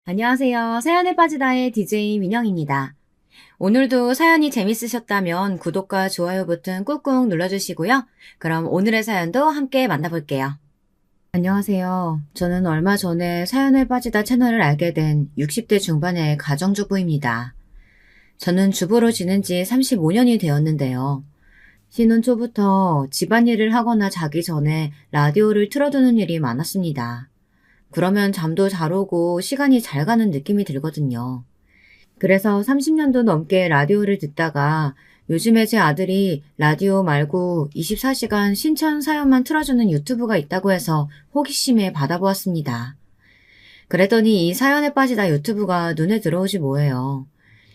안녕하세요. 사연에 빠지다의 DJ 민영입니다. 오늘도 사연이 재밌으셨다면 구독과 좋아요 버튼 꾹꾹 눌러주시고요. 그럼 오늘의 사연도 함께 만나볼게요. 안녕하세요. 저는 얼마 전에 사연에 빠지다 채널을 알게 된 60대 중반의 가정주부입니다. 저는 주부로 지낸 지 35년이 되었는데요. 신혼 초부터 집안일을 하거나 자기 전에 라디오를 틀어두는 일이 많았습니다. 그러면 잠도 잘 오고 시간이 잘 가는 느낌이 들거든요. 그래서 30년도 넘게 라디오를 듣다가 요즘에 제 아들이 라디오 말고 24시간 신청 사연만 틀어주는 유튜브가 있다고 해서 호기심에 받아보았습니다. 그랬더니 이 사연에 빠지다 유튜브가 눈에 들어오지 뭐예요.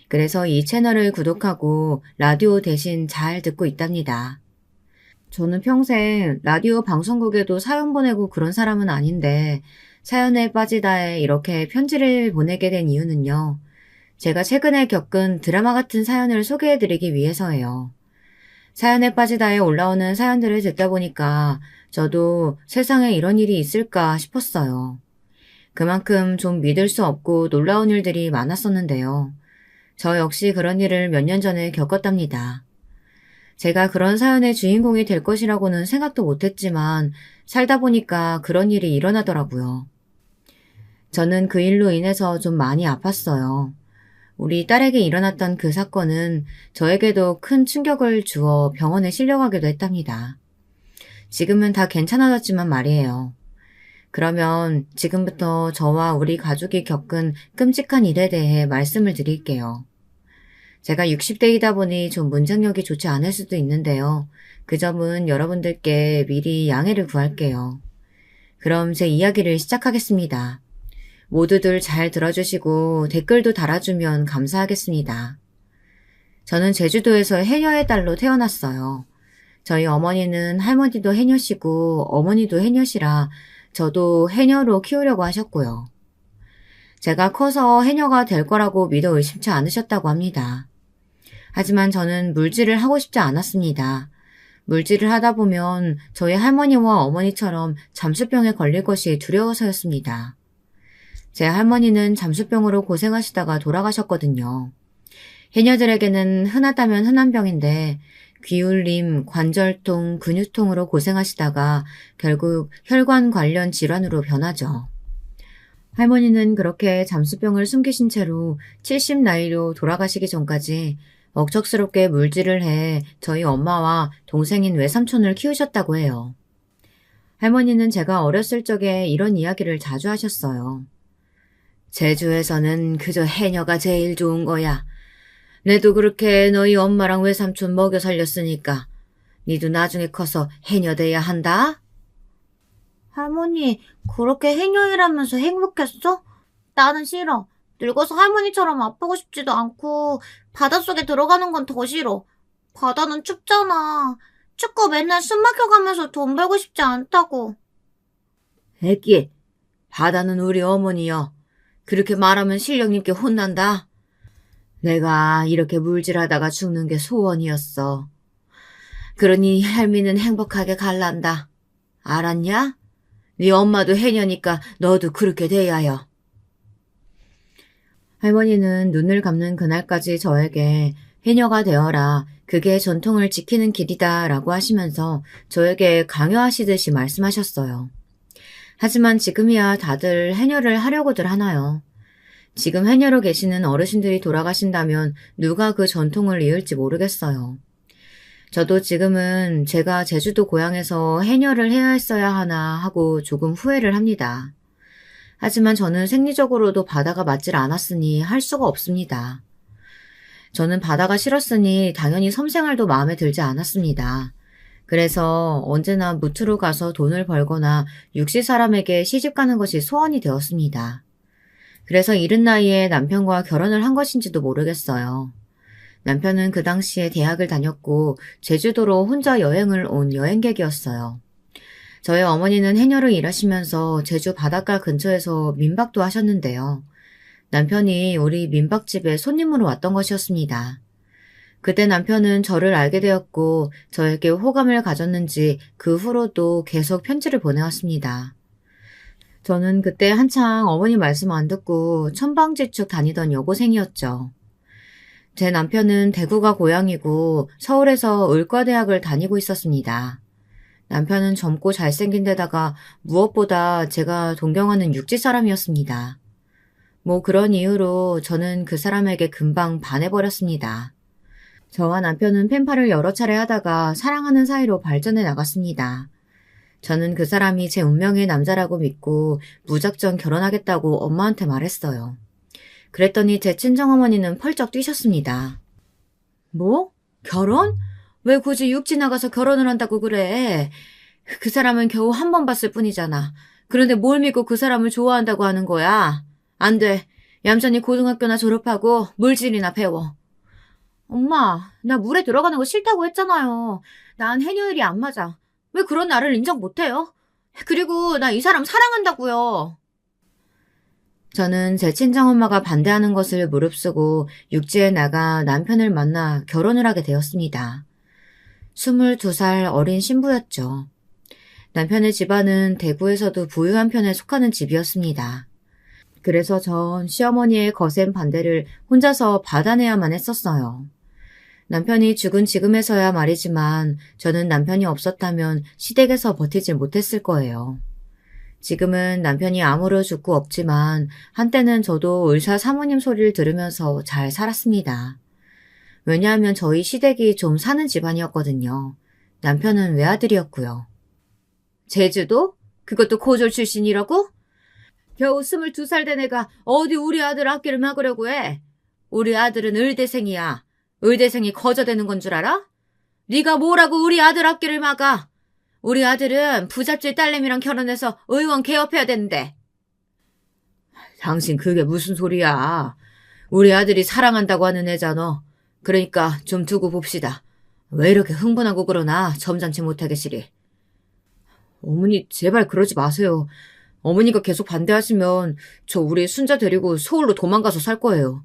그래서 이 채널을 구독하고 라디오 대신 잘 듣고 있답니다. 저는 평생 라디오 방송국에도 사연 보내고 그런 사람은 아닌데 사연에 빠지다에 이렇게 편지를 보내게 된 이유는요. 제가 최근에 겪은 드라마 같은 사연을 소개해드리기 위해서예요. 사연에 빠지다에 올라오는 사연들을 듣다 보니까 저도 세상에 이런 일이 있을까 싶었어요. 그만큼 좀 믿을 수 없고 놀라운 일들이 많았었는데요. 저 역시 그런 일을 몇 년 전에 겪었답니다. 제가 그런 사연의 주인공이 될 것이라고는 생각도 못했지만 살다 보니까 그런 일이 일어나더라고요. 저는 그 일로 인해서 좀 많이 아팠어요. 우리 딸에게 일어났던 그 사건은 저에게도 큰 충격을 주어 병원에 실려가기도 했답니다. 지금은 다 괜찮아졌지만 말이에요. 그러면 지금부터 저와 우리 가족이 겪은 끔찍한 일에 대해 말씀을 드릴게요. 제가 60대이다 보니 좀 문장력이 좋지 않을 수도 있는데요. 그 점은 여러분들께 미리 양해를 구할게요. 그럼 제 이야기를 시작하겠습니다. 모두들 잘 들어주시고 댓글도 달아주면 감사하겠습니다. 저는 제주도에서 해녀의 딸로 태어났어요. 저희 어머니는 할머니도 해녀시고 어머니도 해녀시라 저도 해녀로 키우려고 하셨고요. 제가 커서 해녀가 될 거라고 믿어 의심치 않으셨다고 합니다. 하지만 저는 물질을 하고 싶지 않았습니다. 물질을 하다 보면 저희 할머니와 어머니처럼 잠수병에 걸릴 것이 두려워서였습니다. 제 할머니는 잠수병으로 고생하시다가 돌아가셨거든요. 해녀들에게는 흔하다면 흔한 병인데 귀울림, 관절통, 근육통으로 고생하시다가 결국 혈관 관련 질환으로 변하죠. 할머니는 그렇게 잠수병을 숨기신 채로 70 나이로 돌아가시기 전까지 억척스럽게 물질을 해 저희 엄마와 동생인 외삼촌을 키우셨다고 해요. 할머니는 제가 어렸을 적에 이런 이야기를 자주 하셨어요. 제주에서는 그저 해녀가 제일 좋은 거야. 내도 그렇게 너희 엄마랑 외삼촌 먹여 살렸으니까 니도 나중에 커서 해녀 돼야 한다. 할머니, 그렇게 해녀일하면서 행복했어? 나는 싫어. 늙어서 할머니처럼 아프고 싶지도 않고, 바닷속에 들어가는 건 더 싫어. 바다는 춥잖아. 춥고 맨날 숨 막혀가면서 돈 벌고 싶지 않다고. 애기, 바다는 우리 어머니여. 그렇게 말하면 신령님께 혼난다. 내가 이렇게 물질하다가 죽는 게 소원이었어. 그러니 할미는 행복하게 갈란다. 알았냐? 네 엄마도 해녀니까 너도 그렇게 돼야 여. 할머니는 눈을 감는 그날까지 저에게 해녀가 되어라. 그게 전통을 지키는 길이다 라고 하시면서 저에게 강요하시듯이 말씀하셨어요. 하지만 지금이야 다들 해녀를 하려고들 하나요. 지금 해녀로 계시는 어르신들이 돌아가신다면 누가 그 전통을 이을지 모르겠어요. 저도 지금은 제가 제주도 고향에서 해녀를 해야 했어야 하나 하고 조금 후회를 합니다. 하지만 저는 생리적으로도 바다가 맞질 않았으니 할 수가 없습니다. 저는 바다가 싫었으니 당연히 섬생활도 마음에 들지 않았습니다. 그래서 언제나 무트로 가서 돈을 벌거나 육지 사람에게 시집 가는 것이 소원이 되었습니다. 그래서 이른 나이에 남편과 결혼을 한 것인지도 모르겠어요. 남편은 그 당시에 대학을 다녔고 제주도로 혼자 여행을 온 여행객이었어요. 저희 어머니는 해녀로 일하시면서 제주 바닷가 근처에서 민박도 하셨는데요. 남편이 우리 민박집에 손님으로 왔던 것이었습니다. 그때 남편은 저를 알게 되었고 저에게 호감을 가졌는지 그 후로도 계속 편지를 보내왔습니다. 저는 그때 한창 어머니 말씀 안 듣고 천방지축 다니던 여고생이었죠. 제 남편은 대구가 고향이고 서울에서 의과대학을 다니고 있었습니다. 남편은 젊고 잘생긴 데다가 무엇보다 제가 존경하는 육지 사람이었습니다. 뭐 그런 이유로 저는 그 사람에게 금방 반해버렸습니다. 저와 남편은 펜팔을 여러 차례 하다가 사랑하는 사이로 발전해 나갔습니다. 저는 그 사람이 제 운명의 남자라고 믿고 무작정 결혼하겠다고 엄마한테 말했어요. 그랬더니 제 친정어머니는 펄쩍 뛰셨습니다. 뭐? 결혼? 왜 굳이 육지 나가서 결혼을 한다고 그래? 그 사람은 겨우 한 번 봤을 뿐이잖아. 그런데 뭘 믿고 그 사람을 좋아한다고 하는 거야? 안 돼. 얌전히 고등학교나 졸업하고 물질이나 배워. 엄마, 나 물에 들어가는 거 싫다고 했잖아요. 난 해녀일이 안 맞아. 왜 그런 나를 인정 못해요? 그리고 나 이 사람 사랑한다고요. 저는 제 친정엄마가 반대하는 것을 무릅쓰고 육지에 나가 남편을 만나 결혼을 하게 되었습니다. 22살 어린 신부였죠. 남편의 집안은 대구에서도 부유한 편에 속하는 집이었습니다. 그래서 전 시어머니의 거센 반대를 혼자서 받아내야만 했었어요. 남편이 죽은 지금에서야 말이지만 저는 남편이 없었다면 시댁에서 버티질 못했을 거예요. 지금은 남편이 암으로 죽고 없지만 한때는 저도 의사 사모님 소리를 들으면서 잘 살았습니다. 왜냐하면 저희 시댁이 좀 사는 집안이었거든요. 남편은 외아들이었고요. 제주도? 그것도 고졸 출신이라고? 겨우 22살 된 애가 어디 우리 아들 앞길을 막으려고 해? 우리 아들은 의대생이야. 의대생이 거저되는 건 줄 알아? 네가 뭐라고 우리 아들 앞길을 막아? 우리 아들은 부잣집 딸내미랑 결혼해서 의원 개업해야 되는데. 당신 그게 무슨 소리야. 우리 아들이 사랑한다고 하는 애잖아. 그러니까 좀 두고 봅시다. 왜 이렇게 흥분하고 그러나 점잖지 못하게 시리. 어머니 제발 그러지 마세요. 어머니가 계속 반대하시면 저 우리 순자 데리고 서울로 도망가서 살 거예요.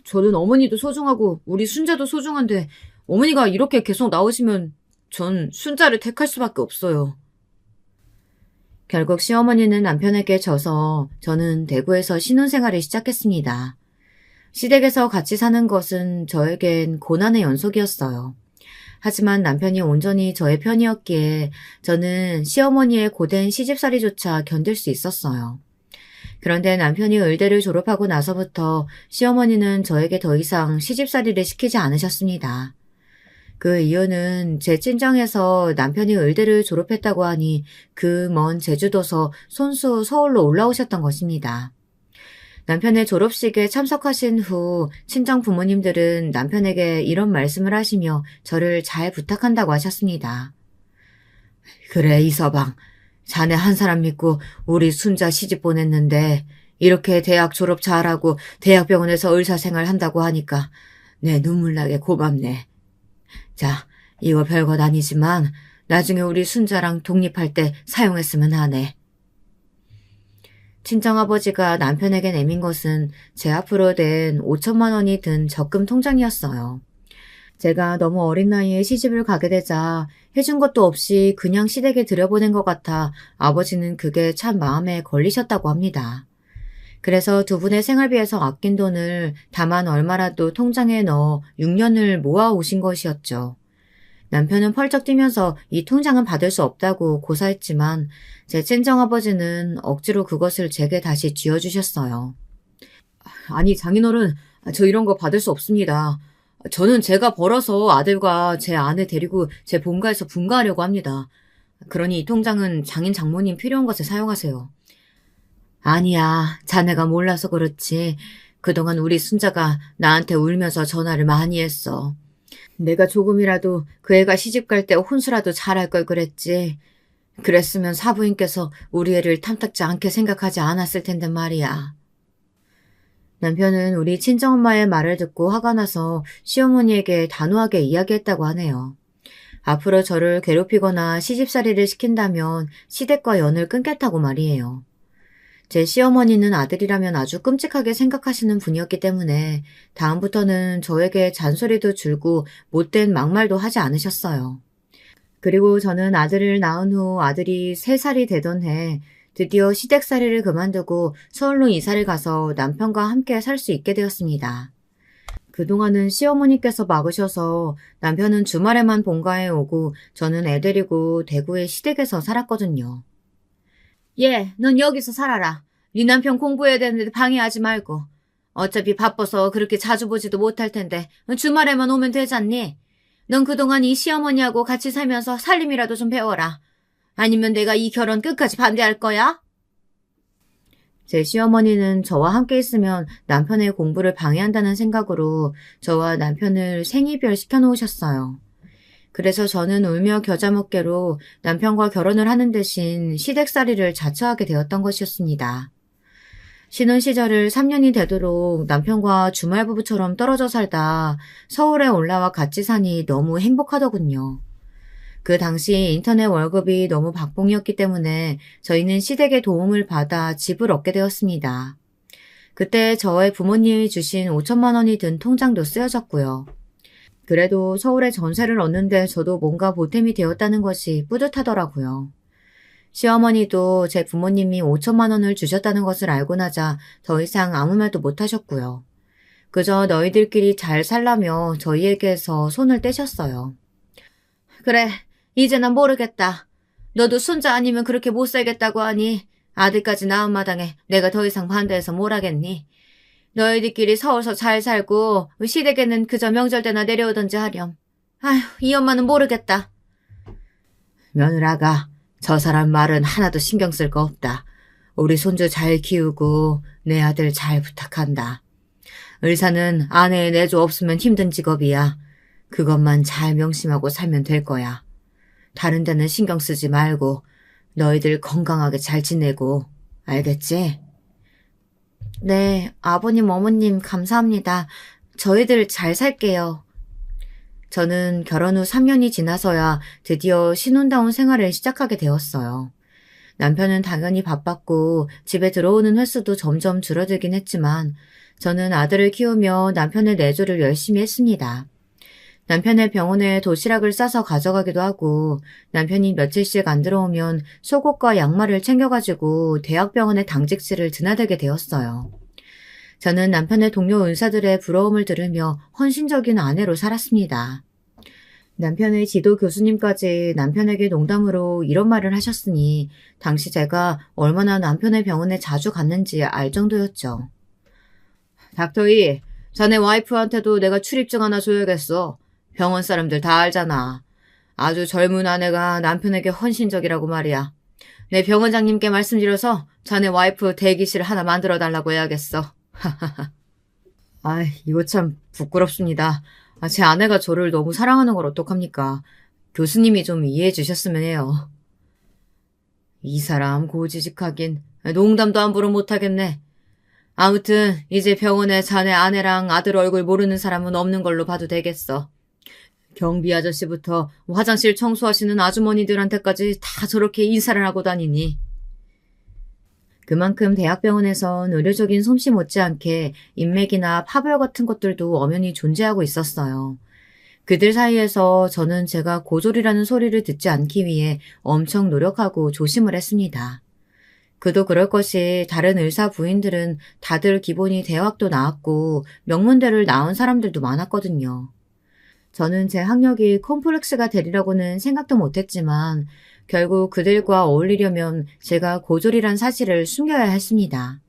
저는 어머니도 소중하고 우리 순자도 소중한데 어머니가 이렇게 계속 나오시면 전 순자를 택할 수밖에 없어요. 결국 시어머니는 남편에게 져서 저는 대구에서 신혼생활을 시작했습니다. 시댁에서 같이 사는 것은 저에겐 고난의 연속이었어요. 하지만 남편이 온전히 저의 편이었기에 저는 시어머니의 고된 시집살이조차 견딜 수 있었어요. 그런데 남편이 의대를 졸업하고 나서부터 시어머니는 저에게 더 이상 시집살이를 시키지 않으셨습니다. 그 이유는 제 친정에서 남편이 의대를 졸업했다고 하니 그 먼 제주도서 손수 서울로 올라오셨던 것입니다. 남편의 졸업식에 참석하신 후 친정 부모님들은 남편에게 이런 말씀을 하시며 저를 잘 부탁한다고 하셨습니다. 그래 이서방, 자네 한 사람 믿고 우리 순자 시집 보냈는데 이렇게 대학 졸업 잘하고 대학병원에서 의사생활 한다고 하니까 내 눈물 나게 고맙네. 자, 이거 별것 아니지만 나중에 우리 순자랑 독립할 때 사용했으면 하네. 친정아버지가 남편에게 내민 것은 제 앞으로 낸 5천만 원이 든 적금 통장이었어요. 제가 너무 어린 나이에 시집을 가게 되자 해준 것도 없이 그냥 시댁에 들여보낸 것 같아 아버지는 그게 참 마음에 걸리셨다고 합니다. 그래서 두 분의 생활비에서 아낀 돈을 다만 얼마라도 통장에 넣어 6년을 모아 오신 것이었죠. 남편은 펄쩍 뛰면서 이 통장은 받을 수 없다고 고사했지만 제 친정아버지는 억지로 그것을 제게 다시 쥐어주셨어요. 아니 장인어른, 저 이런 거 받을 수 없습니다. 저는 제가 벌어서 아들과 제 아내 데리고 제 본가에서 분가하려고 합니다. 그러니 이 통장은 장인 장모님 필요한 것에 사용하세요. 아니야, 자네가 몰라서 그렇지. 그동안 우리 순자가 나한테 울면서 전화를 많이 했어. 내가 조금이라도 그 애가 시집갈 때 혼수라도 잘할 걸 그랬지. 그랬으면 사부인께서 우리 애를 탐탁지 않게 생각하지 않았을 텐데 말이야. 남편은 우리 친정엄마의 말을 듣고 화가 나서 시어머니에게 단호하게 이야기했다고 하네요. 앞으로 저를 괴롭히거나 시집살이를 시킨다면 시댁과 연을 끊겠다고 말이에요. 제 시어머니는 아들이라면 아주 끔찍하게 생각하시는 분이었기 때문에 다음부터는 저에게 잔소리도 줄고 못된 막말도 하지 않으셨어요. 그리고 저는 아들을 낳은 후 아들이 3살이 되던 해 드디어 시댁살이를 그만두고 서울로 이사를 가서 남편과 함께 살 수 있게 되었습니다. 그동안은 시어머니께서 막으셔서 남편은 주말에만 본가에 오고 저는 애 데리고 대구의 시댁에서 살았거든요. 예, 넌 여기서 살아라. 네 남편 공부해야 되는데 방해하지 말고. 어차피 바빠서 그렇게 자주 보지도 못할 텐데 주말에만 오면 되잖니? 넌 그동안 이 시어머니하고 같이 살면서 살림이라도 좀 배워라. 아니면 내가 이 결혼 끝까지 반대할 거야? 제 시어머니는 저와 함께 있으면 남편의 공부를 방해한다는 생각으로 저와 남편을 생이별 시켜놓으셨어요. 그래서 저는 울며 겨자 먹기로 남편과 결혼을 하는 대신 시댁살이를 자처하게 되었던 것이었습니다. 신혼 시절을 3년이 되도록 남편과 주말 부부처럼 떨어져 살다 서울에 올라와 같이 사니 너무 행복하더군요. 그 당시 인터넷 월급이 너무 박봉이었기 때문에 저희는 시댁의 도움을 받아 집을 얻게 되었습니다. 그때 저의 부모님이 주신 5천만 원이 든 통장도 쓰여졌고요. 그래도 서울에 전세를 얻는데 저도 뭔가 보탬이 되었다는 것이 뿌듯하더라고요. 시어머니도 제 부모님이 5천만 원을 주셨다는 것을 알고 나자 더 이상 아무 말도 못하셨고요. 그저 너희들끼리 잘 살라며 저희에게서 손을 떼셨어요. 그래, 이제 난 모르겠다. 너도 손자 아니면 그렇게 못 살겠다고 하니 아들까지 낳은 마당에 내가 더 이상 반대해서 뭘 하겠니? 너희들끼리 서울서 잘 살고 시댁에는 그저 명절 때나 내려오던지 하렴. 아휴, 이 엄마는 모르겠다. 며느라가 저 사람 말은 하나도 신경 쓸 거 없다. 우리 손주 잘 키우고 내 아들 잘 부탁한다. 의사는 아내의 내조 없으면 힘든 직업이야. 그것만 잘 명심하고 살면 될 거야. 다른 데는 신경 쓰지 말고 너희들 건강하게 잘 지내고 알겠지? 네, 아버님, 어머님 감사합니다. 저희들 잘 살게요. 저는 결혼 후 3년이 지나서야 드디어 신혼다운 생활을 시작하게 되었어요. 남편은 당연히 바빴고 집에 들어오는 횟수도 점점 줄어들긴 했지만 저는 아들을 키우며 남편의 내조를 열심히 했습니다. 남편의 병원에 도시락을 싸서 가져가기도 하고 남편이 며칠씩 안 들어오면 속옷과 양말을 챙겨가지고 대학병원의 당직실을 드나들게 되었어요. 저는 남편의 동료 의사들의 부러움을 들으며 헌신적인 아내로 살았습니다. 남편의 지도 교수님까지 남편에게 농담으로 이런 말을 하셨으니 당시 제가 얼마나 남편의 병원에 자주 갔는지 알 정도였죠. 닥터이, 자네 와이프한테도 내가 출입증 하나 줘야겠어. 병원 사람들 다 알잖아. 아주 젊은 아내가 남편에게 헌신적이라고 말이야. 내 병원장님께 말씀드려서 자네 와이프 대기실 하나 만들어달라고 해야겠어. 이거 참 부끄럽습니다. 제 아내가 저를 너무 사랑하는 걸 어떡합니까? 교수님이 좀 이해해 주셨으면 해요. 이 사람 고지식하긴 농담도 함부로 못하겠네. 아무튼 이제 병원에 자네 아내랑 아들 얼굴 모르는 사람은 없는 걸로 봐도 되겠어. 경비 아저씨부터 화장실 청소하시는 아주머니들한테까지 다 저렇게 인사를 하고 다니니. 그만큼 대학병원에선 의료적인 솜씨 못지않게 인맥이나 파벌 같은 것들도 엄연히 존재하고 있었어요. 그들 사이에서 저는 제가 고졸이라는 소리를 듣지 않기 위해 엄청 노력하고 조심을 했습니다. 그도 그럴 것이 다른 의사 부인들은 다들 기본이 대학도 나왔고 명문대를 나온 사람들도 많았거든요. 저는 제 학력이 콤플렉스가 되리라고는 생각도 못했지만 결국 그들과 어울리려면 제가 고졸이란 사실을 숨겨야 했습니다.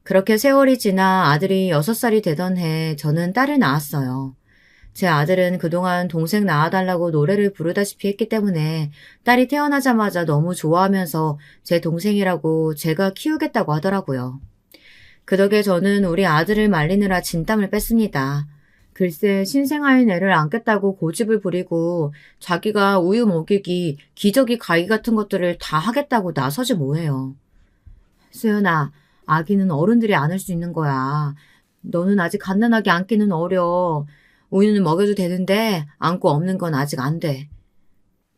그렇게 세월이 지나 아들이 6살이 되던 해 저는 딸을 낳았어요. 제 아들은 그동안 동생 낳아달라고 노래를 부르다시피 했기 때문에 딸이 태어나자마자 너무 좋아하면서 제 동생이라고 제가 키우겠다고 하더라고요. 그 덕에 저는 우리 아들을 말리느라 진땀을 뺐습니다. 글쎄 신생아인 애를 안겠다고 고집을 부리고 자기가 우유 먹이기, 기저귀 가기 같은 것들을 다 하겠다고 나서지 뭐해요. 수연아, 아기는 어른들이 안을 수 있는 거야. 너는 아직 갓난아기 안기는 어려. 우유는 먹여도 되는데 안고 없는 건 아직 안 돼.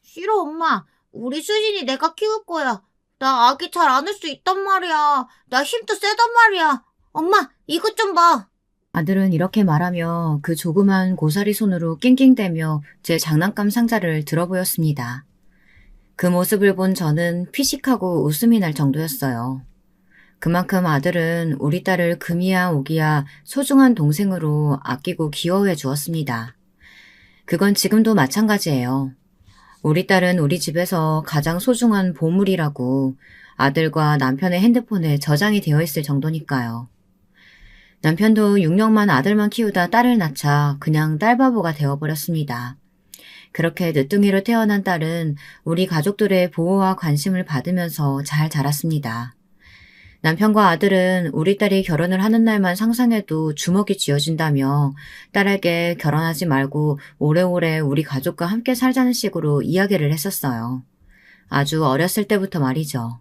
싫어, 엄마. 우리 수진이 내가 키울 거야. 나 아기 잘 안을 수 있단 말이야. 나 힘도 세단 말이야. 엄마, 이것 좀 봐. 아들은 이렇게 말하며 그 조그만 고사리 손으로 낑낑대며 제 장난감 상자를 들어보였습니다. 그 모습을 본 저는 피식하고 웃음이 날 정도였어요. 그만큼 아들은 우리 딸을 금이야 오기야 소중한 동생으로 아끼고 귀여워해 주었습니다. 그건 지금도 마찬가지예요. 우리 딸은 우리 집에서 가장 소중한 보물이라고 아들과 남편의 핸드폰에 저장이 되어 있을 정도니까요. 남편도 6년만 아들만 키우다 딸을 낳자 그냥 딸바보가 되어버렸습니다. 그렇게 늦둥이로 태어난 딸은 우리 가족들의 보호와 관심을 받으면서 잘 자랐습니다. 남편과 아들은 우리 딸이 결혼을 하는 날만 상상해도 주먹이 쥐어진다며 딸에게 결혼하지 말고 오래오래 우리 가족과 함께 살자는 식으로 이야기를 했었어요. 아주 어렸을 때부터 말이죠.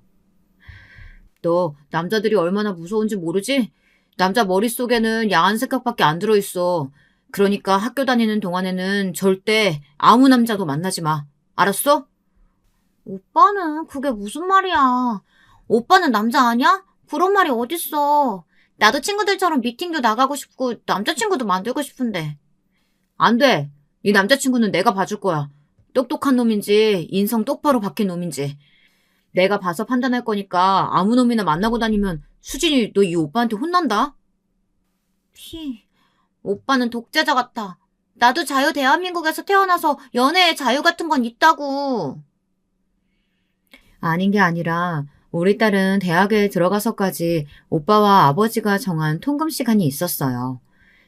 너 남자들이 얼마나 무서운지 모르지? 남자 머릿속에는 야한 생각밖에 안 들어있어. 그러니까 학교 다니는 동안에는 절대 아무 남자도 만나지 마. 알았어? 오빠는 그게 무슨 말이야. 오빠는 남자 아니야? 그런 말이 어딨어. 나도 친구들처럼 미팅도 나가고 싶고 남자친구도 만들고 싶은데. 안 돼. 네 남자친구는 내가 봐줄 거야. 똑똑한 놈인지 인성 똑바로 박힌 놈인지. 내가 봐서 판단할 거니까 아무 놈이나 만나고 다니면 수진이 너 이 오빠한테 혼난다. 오빠는 독재자 같아. 나도 자유 대한민국에서 태어나서 연애의 자유 같은 건 있다고. 아닌 게 아니라 우리 딸은 대학에 들어가서까지 오빠와 아버지가 정한 통금 시간이 있었어요.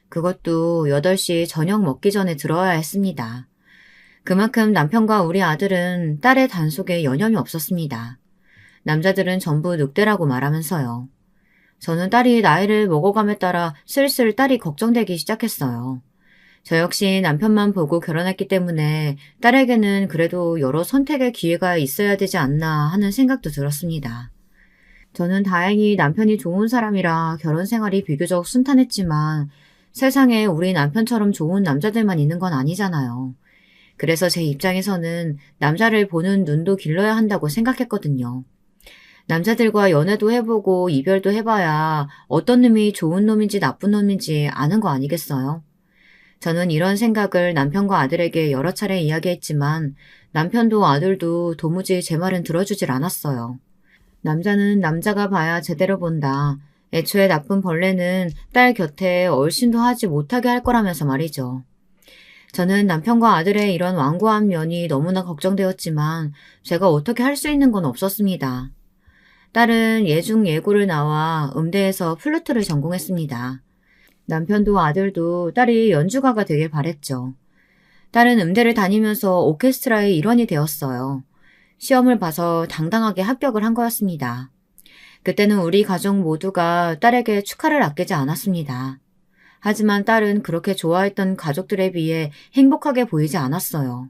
그것도 8시 저녁 먹기 전에 들어야 했습니다. 그만큼 남편과 우리 아들은 딸의 단속에 여념이 없었습니다. 남자들은 전부 늑대라고 말하면서요. 저는 딸이 나이를 먹어감에 따라 슬슬 딸이 걱정되기 시작했어요. 저 역시 남편만 보고 결혼했기 때문에 딸에게는 그래도 여러 선택의 기회가 있어야 되지 않나 하는 생각도 들었습니다. 저는 다행히 남편이 좋은 사람이라 결혼 생활이 비교적 순탄했지만 세상에 우리 남편처럼 좋은 남자들만 있는 건 아니잖아요. 그래서 제 입장에서는 남자를 보는 눈도 길러야 한다고 생각했거든요. 남자들과 연애도 해보고 이별도 해봐야 어떤 놈이 좋은 놈인지 나쁜 놈인지 아는 거 아니겠어요? 저는 이런 생각을 남편과 아들에게 여러 차례 이야기했지만 남편도 아들도 도무지 제 말은 들어주질 않았어요. 남자는 남자가 봐야 제대로 본다. 애초에 나쁜 벌레는 딸 곁에 얼씬도 하지 못하게 할 거라면서 말이죠. 저는 남편과 아들의 이런 완고한 면이 너무나 걱정되었지만 제가 어떻게 할 수 있는 건 없었습니다. 딸은 예중예고를 나와 음대에서 플루트를 전공했습니다. 남편도 아들도 딸이 연주가가 되길 바랬죠. 딸은 음대를 다니면서 오케스트라의 일원이 되었어요. 시험을 봐서 당당하게 합격을 한 거였습니다. 그때는 우리 가족 모두가 딸에게 축하를 아끼지 않았습니다. 하지만 딸은 그렇게 좋아했던 가족들에 비해 행복하게 보이지 않았어요.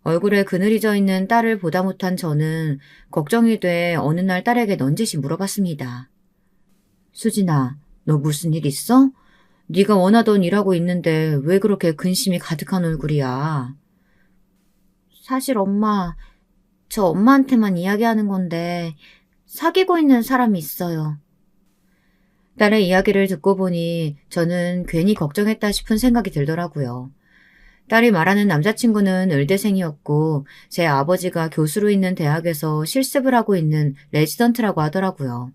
얼굴에 그늘이 져 있는 딸을 보다 못한 저는 걱정이 돼 어느 날 딸에게 넌지시 물어봤습니다. 수진아, 너 무슨 일 있어? 네가 원하던 일하고 있는데 왜 그렇게 근심이 가득한 얼굴이야? 사실 저 엄마한테만 이야기하는 건데 사귀고 있는 사람이 있어요. 딸의 이야기를 듣고 보니 저는 괜히 걱정했다 싶은 생각이 들더라고요. 딸이 말하는 남자친구는 의대생이었고 제 아버지가 교수로 있는 대학에서 실습을 하고 있는 레지던트라고 하더라고요.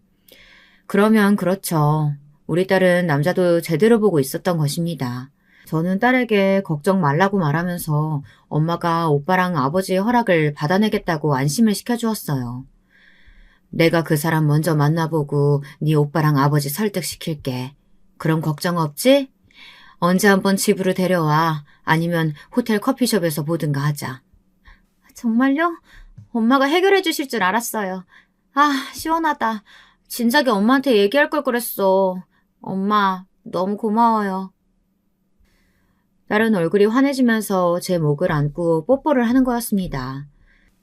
그러면 그렇죠. 우리 딸은 남자도 제대로 보고 있었던 것입니다. 저는 딸에게 걱정 말라고 말하면서 엄마가 오빠랑 아버지의 허락을 받아내겠다고 안심을 시켜주었어요. 내가 그 사람 먼저 만나보고 네 오빠랑 아버지 설득시킬게. 그럼 걱정 없지? 언제 한번 집으로 데려와. 아니면 호텔 커피숍에서 보든가 하자. 정말요? 엄마가 해결해 주실 줄 알았어요. 시원하다. 진작에 엄마한테 얘기할 걸 그랬어. 엄마, 너무 고마워요. 딸은 얼굴이 환해지면서 제 목을 안고 뽀뽀를 하는 거였습니다.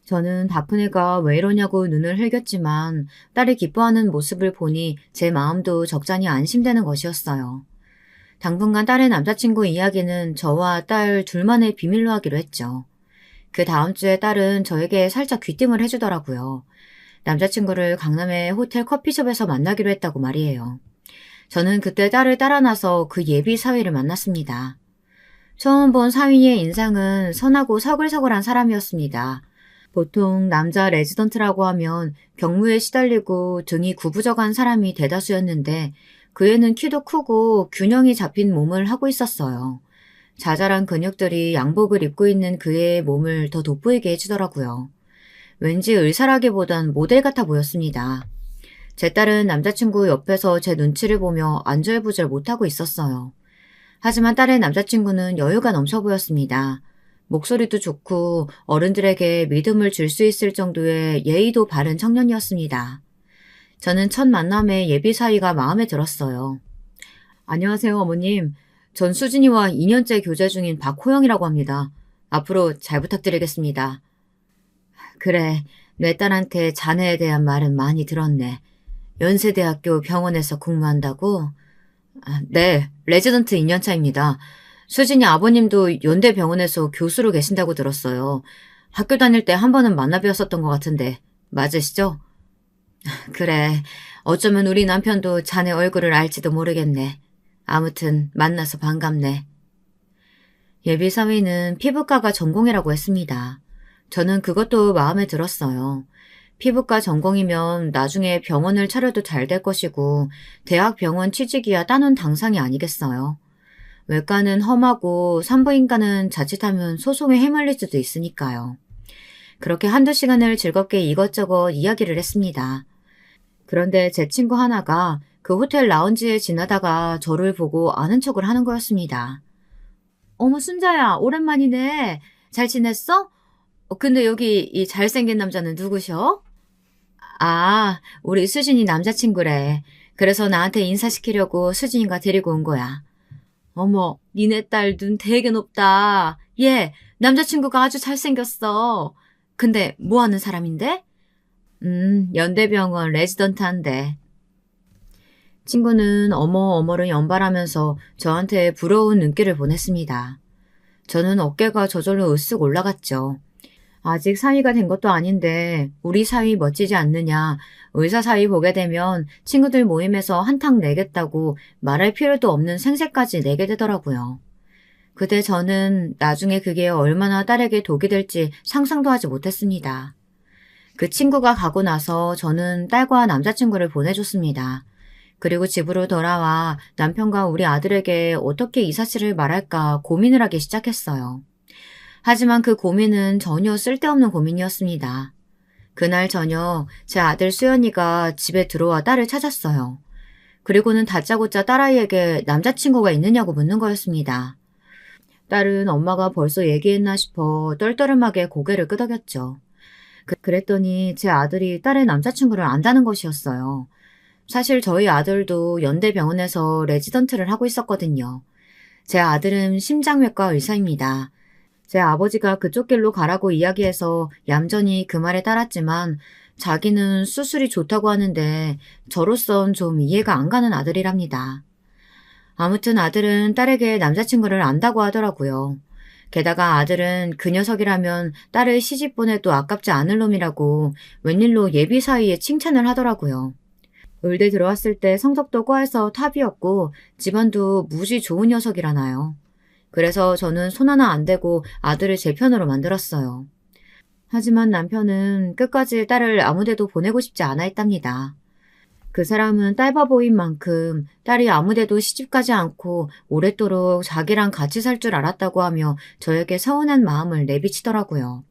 저는 다크네가 왜 이러냐고 눈을 흘겼지만 딸이 기뻐하는 모습을 보니 제 마음도 적잖이 안심되는 것이었어요. 당분간 딸의 남자친구 이야기는 저와 딸 둘만의 비밀로 하기로 했죠. 그 다음 주에 딸은 저에게 살짝 귀띔을 해주더라고요. 남자친구를 강남의 호텔 커피숍에서 만나기로 했다고 말이에요. 저는 그때 딸을 따라 나서 그 예비 사위를 만났습니다. 처음 본 사위의 인상은 선하고 서글서글한 사람이었습니다. 보통 남자 레지던트라고 하면 경무에 시달리고 등이 구부정한 사람이 대다수였는데 그 애는 키도 크고 균형이 잡힌 몸을 하고 있었어요. 자잘한 근육들이 양복을 입고 있는 그의 몸을 더 돋보이게 해주더라고요. 왠지 의사라기보단 모델 같아 보였습니다. 제 딸은 남자친구 옆에서 제 눈치를 보며 안절부절 못하고 있었어요. 하지만 딸의 남자친구는 여유가 넘쳐 보였습니다. 목소리도 좋고 어른들에게 믿음을 줄 수 있을 정도의 예의도 바른 청년이었습니다. 저는 첫 만남의 예비 사위가 마음에 들었어요. 안녕하세요, 어머님. 전 수진이와 2년째 교제 중인 박호영이라고 합니다. 앞으로 잘 부탁드리겠습니다. 그래, 내 딸한테 자네에 대한 말은 많이 들었네. 연세대학교 병원에서 근무한다고? 네, 레지던트 2년차입니다. 수진이 아버님도 연대병원에서 교수로 계신다고 들었어요. 학교 다닐 때 한 번은 만나 뵈었었던 것 같은데 맞으시죠? 그래, 어쩌면 우리 남편도 자네 얼굴을 알지도 모르겠네. 아무튼 만나서 반갑네. 예비사위는 피부과가 전공이라고 했습니다. 저는 그것도 마음에 들었어요. 피부과 전공이면 나중에 병원을 차려도 잘 될 것이고 대학 병원 취직이야 따놓은 당상이 아니겠어요. 외과는 험하고 산부인과는 자칫하면 소송에 헤매릴 수도 있으니까요. 그렇게 한두 시간을 즐겁게 이것저것 이야기를 했습니다. 그런데 제 친구 하나가 그 호텔 라운지에 지나다가 저를 보고 아는 척을 하는 거였습니다. 어머, 순자야, 오랜만이네. 잘 지냈어? 근데 여기 이 잘생긴 남자는 누구셔? 아, 우리 수진이 남자친구래. 그래서 나한테 인사시키려고 수진이가 데리고 온 거야. 어머, 니네 딸 눈 되게 높다. 얘, 남자친구가 아주 잘생겼어. 근데 뭐 하는 사람인데? 연대병원 레지던트한데. 친구는 어머를 연발하면서 저한테 부러운 눈길을 보냈습니다. 저는 어깨가 저절로 으쓱 올라갔죠. 아직 사위가 된 것도 아닌데 우리 사위 멋지지 않느냐. 의사 사위 보게 되면 친구들 모임에서 한탕 내겠다고 말할 필요도 없는 생색까지 내게 되더라고요. 그때 저는 나중에 그게 얼마나 딸에게 독이 될지 상상도 하지 못했습니다. 그 친구가 가고 나서 저는 딸과 남자친구를 보내줬습니다. 그리고 집으로 돌아와 남편과 우리 아들에게 어떻게 이 사실을 말할까 고민을 하기 시작했어요. 하지만 그 고민은 전혀 쓸데없는 고민이었습니다. 그날 저녁 제 아들 수연이가 집에 들어와 딸을 찾았어요. 그리고는 다짜고짜 딸아이에게 남자친구가 있느냐고 묻는 거였습니다. 딸은 엄마가 벌써 얘기했나 싶어 떨떠름하게 고개를 끄덕였죠. 그랬더니 제 아들이 딸의 남자친구를 안다는 것이었어요. 사실 저희 아들도 연대병원에서 레지던트를 하고 있었거든요. 제 아들은 심장외과 의사입니다. 제 아버지가 그쪽 길로 가라고 이야기해서 얌전히 그 말에 따랐지만 자기는 수술이 좋다고 하는데 저로선 좀 이해가 안 가는 아들이랍니다. 아무튼 아들은 딸에게 남자친구를 안다고 하더라고요. 게다가 아들은 그 녀석이라면 딸을 시집 보내도 아깝지 않을 놈이라고 웬일로 예비 사이에 칭찬을 하더라고요. 의대 들어왔을 때 성적도 과에서 탑이었고 집안도 무지 좋은 녀석이라나요. 그래서 저는 손 하나 안 대고 아들을 제 편으로 만들었어요. 하지만 남편은 끝까지 딸을 아무데도 보내고 싶지 않아 했답니다. 그 사람은 딸바보인 만큼 딸이 아무데도 시집가지 않고 오랫도록 자기랑 같이 살 줄 알았다고 하며 저에게 서운한 마음을 내비치더라고요.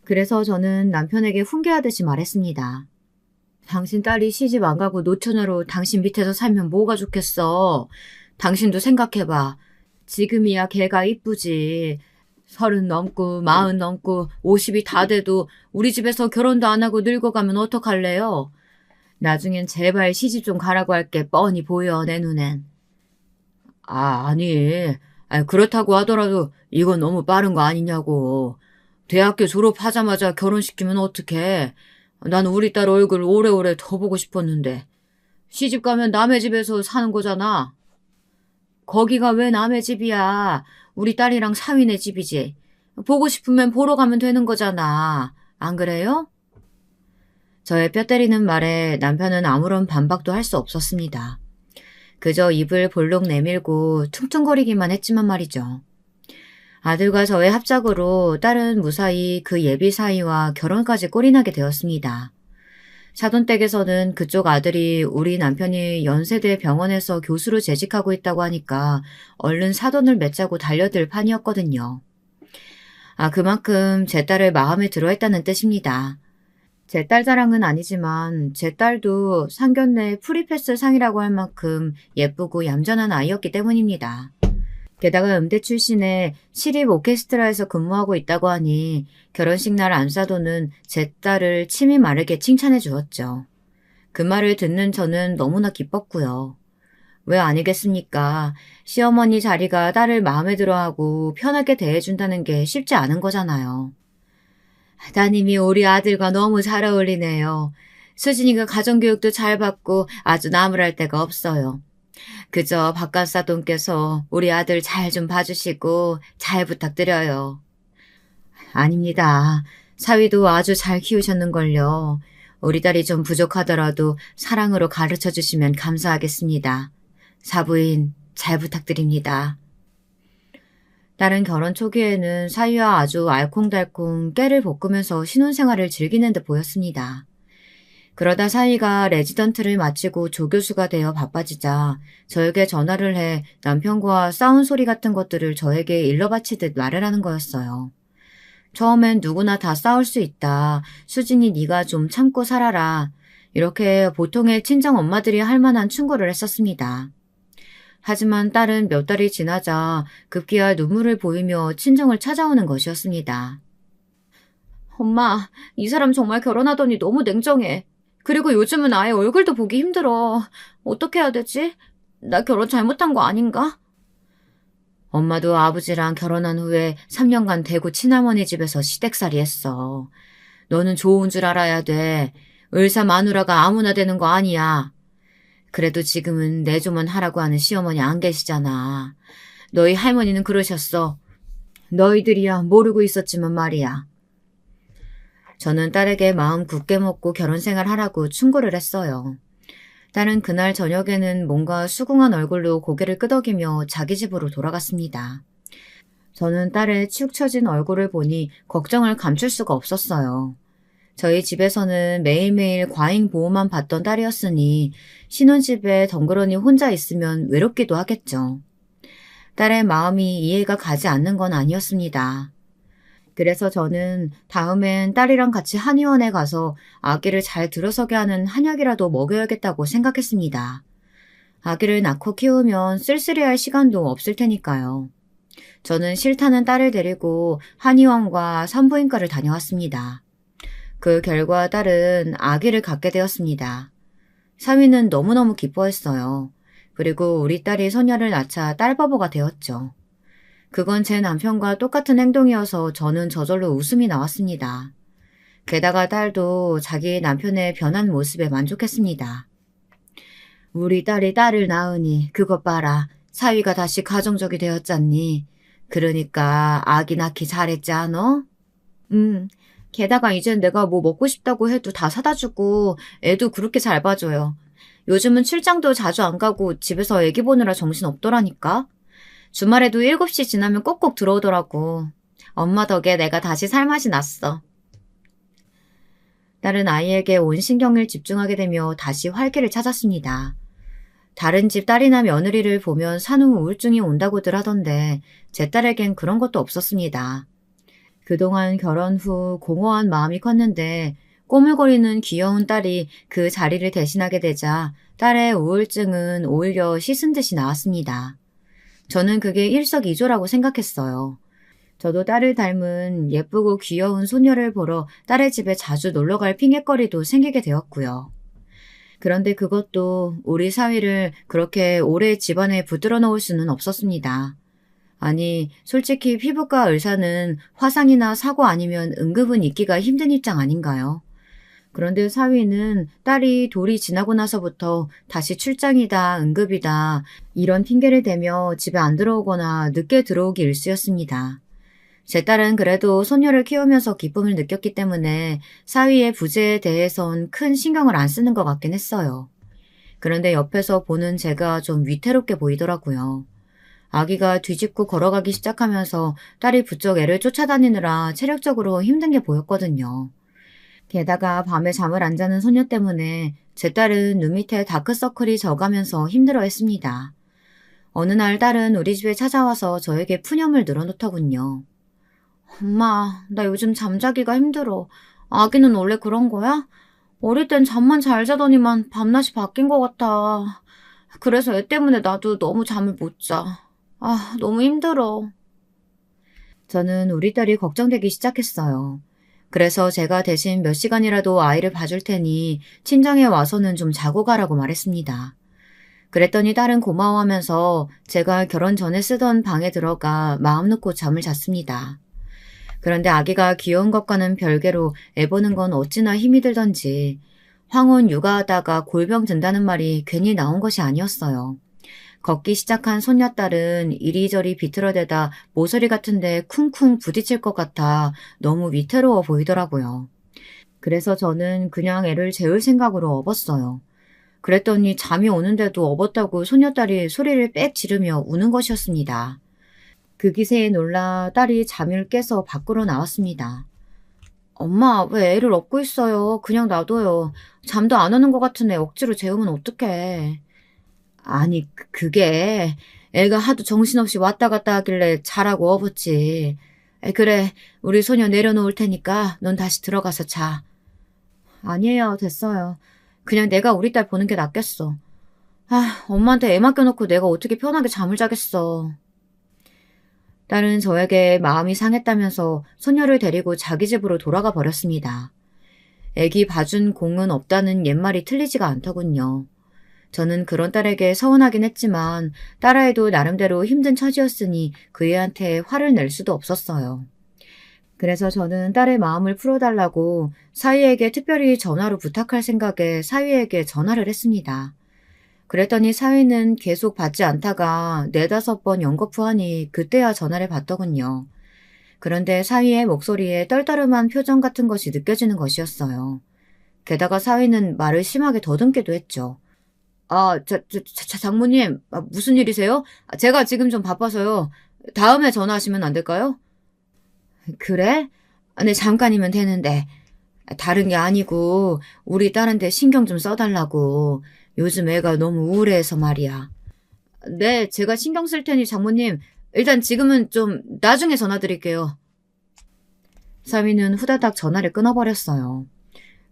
그래서 저는 남편에게 훈계하듯이 말했습니다. 당신 딸이 시집 안 가고 노처녀로 당신 밑에서 살면 뭐가 좋겠어. 당신도 생각해봐. 지금이야 걔가 이쁘지. 30 넘고 40 넘고 50이 다 돼도 우리 집에서 결혼도 안 하고 늙어가면 어떡할래요? 나중엔 제발 시집 좀 가라고 할 게 뻔히 보여 내 눈엔. 아니 그렇다고 하더라도 이건 너무 빠른 거 아니냐고. 대학교 졸업하자마자 결혼시키면 어떡해. 난 우리 딸 얼굴 오래오래 더 보고 싶었는데. 시집 가면 남의 집에서 사는 거잖아. 거기가 왜 남의 집이야. 우리 딸이랑 사위네 집이지. 보고 싶으면 보러 가면 되는 거잖아. 안 그래요? 저의 뼈 때리는 말에 남편은 아무런 반박도 할 수 없었습니다. 그저 입을 볼록 내밀고 퉁퉁거리기만 했지만 말이죠. 아들과 저의 합작으로 딸은 무사히 그 예비 사이와 결혼까지 꼴이나게 되었습니다. 사돈댁에서는 그쪽 아들이 우리 남편이 연세대 병원에서 교수로 재직하고 있다고 하니까 얼른 사돈을 맺자고 달려들 판이었거든요. 그만큼 제 딸을 마음에 들어 했다는 뜻입니다. 제 딸 자랑은 아니지만 제 딸도 상견례 프리패스 상이라고 할 만큼 예쁘고 얌전한 아이였기 때문입니다. 게다가 음대 출신의 시립 오케스트라에서 근무하고 있다고 하니 결혼식 날 안사도는 제 딸을 침이 마르게 칭찬해 주었죠. 그 말을 듣는 저는 너무나 기뻤고요. 왜 아니겠습니까? 시어머니 자리가 딸을 마음에 들어하고 편하게 대해준다는 게 쉽지 않은 거잖아요. 따님이 우리 아들과 너무 잘 어울리네요. 수진이가 가정교육도 잘 받고 아주 나무랄 데가 없어요. 그저 박간사돈께서 우리 아들 잘 좀 봐주시고 잘 부탁드려요. 아닙니다. 사위도 아주 잘 키우셨는걸요. 우리 딸이 좀 부족하더라도 사랑으로 가르쳐 주시면 감사하겠습니다. 사부인 잘 부탁드립니다. 딸은 결혼 초기에는 사위와 아주 알콩달콩 깨를 볶으면서 신혼생활을 즐기는 듯 보였습니다. 그러다 사위가 레지던트를 마치고 조교수가 되어 바빠지자 저에게 전화를 해 남편과 싸운 소리 같은 것들을 저에게 일러바치듯 말을 하는 거였어요. 처음엔 누구나 다 싸울 수 있다. 수진이 네가 좀 참고 살아라. 이렇게 보통의 친정 엄마들이 할 만한 충고를 했었습니다. 하지만 딸은 몇 달이 지나자 급기야 눈물을 보이며 친정을 찾아오는 것이었습니다. 엄마, 이 사람 정말 결혼하더니 너무 냉정해. 그리고 요즘은 아예 얼굴도 보기 힘들어. 어떻게 해야 되지? 나 결혼 잘못한 거 아닌가? 엄마도 아버지랑 결혼한 후에 3년간 대구 친할머니 집에서 시댁살이 했어. 너는 좋은 줄 알아야 돼. 의사 마누라가 아무나 되는 거 아니야. 그래도 지금은 내조만 하라고 하는 시어머니 안 계시잖아. 너희 할머니는 그러셨어. 너희들이야 모르고 있었지만 말이야. 저는 딸에게 마음 굳게 먹고 결혼생활 하라고 충고를 했어요. 딸은 그날 저녁에는 뭔가 수긍한 얼굴로 고개를 끄덕이며 자기 집으로 돌아갔습니다. 저는 딸의 축 처진 얼굴을 보니 걱정을 감출 수가 없었어요. 저희 집에서는 매일매일 과잉 보호만 받던 딸이었으니 신혼집에 덩그러니 혼자 있으면 외롭기도 하겠죠. 딸의 마음이 이해가 가지 않는 건 아니었습니다. 그래서 저는 다음엔 딸이랑 같이 한의원에 가서 아기를 잘 들어서게 하는 한약이라도 먹여야겠다고 생각했습니다. 아기를 낳고 키우면 쓸쓸해할 시간도 없을 테니까요. 저는 싫다는 딸을 데리고 한의원과 산부인과를 다녀왔습니다. 그 결과 딸은 아기를 갖게 되었습니다. 사위는 너무너무 기뻐했어요. 그리고 우리 딸이 소녀를 낳자 딸바보가 되었죠. 그건 제 남편과 똑같은 행동이어서 저는 저절로 웃음이 나왔습니다. 게다가 딸도 자기 남편의 변한 모습에 만족했습니다. 우리 딸이 딸을 낳으니 그것 봐라. 사위가 다시 가정적이 되었잖니. 그러니까 아기 낳기 잘했지 않어? 게다가 이젠 내가 뭐 먹고 싶다고 해도 다 사다 주고 애도 그렇게 잘 봐줘요. 요즘은 출장도 자주 안 가고 집에서 애기 보느라 정신 없더라니까. 주말에도 7시 지나면 꼭꼭 들어오더라고. 엄마 덕에 내가 다시 살맛이 났어. 딸은 아이에게 온 신경을 집중하게 되며 다시 활기를 찾았습니다. 다른 집 딸이나 며느리를 보면 산후 우울증이 온다고들 하던데 제 딸에겐 그런 것도 없었습니다. 그동안 결혼 후 공허한 마음이 컸는데 꼬물거리는 귀여운 딸이 그 자리를 대신하게 되자 딸의 우울증은 오히려 씻은 듯이 나았습니다. 저는 그게 일석이조라고 생각했어요. 저도 딸을 닮은 예쁘고 귀여운 소녀를 보러 딸의 집에 자주 놀러갈 핑계거리도 생기게 되었고요. 그런데 그것도 우리 사위를 그렇게 오래 집안에 붙들어 놓을 수는 없었습니다. 아니, 솔직히 피부과 의사는 화상이나 사고 아니면 응급은 있기가 힘든 입장 아닌가요? 그런데 사위는 딸이 돌이 지나고 나서부터 다시 출장이다, 응급이다 이런 핑계를 대며 집에 안 들어오거나 늦게 들어오기 일쑤였습니다. 제 딸은 그래도 소녀를 키우면서 기쁨을 느꼈기 때문에 사위의 부재에 대해선 큰 신경을 안 쓰는 것 같긴 했어요. 그런데 옆에서 보는 제가 좀 위태롭게 보이더라고요. 아기가 뒤집고 걸어가기 시작하면서 딸이 부쩍 애를 쫓아다니느라 체력적으로 힘든 게 보였거든요. 게다가 밤에 잠을 안 자는 소녀 때문에 제 딸은 눈 밑에 다크서클이 져가면서 힘들어했습니다. 어느 날 딸은 우리 집에 찾아와서 저에게 푸념을 늘어놓더군요. 엄마, 나 요즘 잠자기가 힘들어. 아기는 원래 그런 거야? 어릴 땐 잠만 잘 자더니만 밤낮이 바뀐 것 같아. 그래서 애 때문에 나도 너무 잠을 못 자. 아, 너무 힘들어. 저는 우리 딸이 걱정되기 시작했어요. 그래서 제가 대신 몇 시간이라도 아이를 봐줄 테니 친정에 와서는 좀 자고 가라고 말했습니다. 그랬더니 딸은 고마워하면서 제가 결혼 전에 쓰던 방에 들어가 마음 놓고 잠을 잤습니다. 그런데 아기가 귀여운 것과는 별개로 애 보는 건 어찌나 힘이 들던지 황혼 육아하다가 골병 든다는 말이 괜히 나온 것이 아니었어요. 걷기 시작한 손녀딸은 이리저리 비틀어대다 모서리 같은데 쿵쿵 부딪힐 것 같아 너무 위태로워 보이더라고요. 그래서 저는 그냥 애를 재울 생각으로 업었어요. 그랬더니 잠이 오는데도 업었다고 손녀딸이 소리를 빽 지르며 우는 것이었습니다. 그 기세에 놀라 딸이 잠을 깨서 밖으로 나왔습니다. 엄마, 왜 애를 업고 있어요? 그냥 놔둬요. 잠도 안 오는 것 같은 애 억지로 재우면 어떡해. 아니, 그게 애가 하도 정신없이 왔다 갔다 하길래 자라고 업었지. 그래, 우리 소녀 내려놓을 테니까 넌 다시 들어가서 자. 아니에요, 됐어요. 그냥 내가 우리 딸 보는 게 낫겠어. 아, 엄마한테 애 맡겨놓고 내가 어떻게 편하게 잠을 자겠어. 딸은 저에게 마음이 상했다면서 소녀를 데리고 자기 집으로 돌아가 버렸습니다. 애기 봐준 공은 없다는 옛말이 틀리지가 않더군요. 저는 그런 딸에게 서운하긴 했지만 딸아이도 나름대로 힘든 처지였으니 그 애한테 화를 낼 수도 없었어요. 그래서 저는 딸의 마음을 풀어달라고 사위에게 특별히 전화로 부탁할 생각에 사위에게 전화를 했습니다. 그랬더니 사위는 계속 받지 않다가 4-5번 연거푸하니 그때야 전화를 받더군요. 그런데 사위의 목소리에 떨떠름한 표정 같은 것이 느껴지는 것이었어요. 게다가 사위는 말을 심하게 더듬기도 했죠. 장모님, 무슨 일이세요? 제가 지금 좀 바빠서요. 다음에 전화하시면 안 될까요? 그래? 네, 잠깐이면 되는데. 다른 게 아니고 우리 딸한테 신경 좀 써달라고. 요즘 애가 너무 우울해서 말이야. 네, 제가 신경 쓸 테니 장모님, 일단 지금은 좀 나중에 전화드릴게요. 사위는 후다닥 전화를 끊어버렸어요.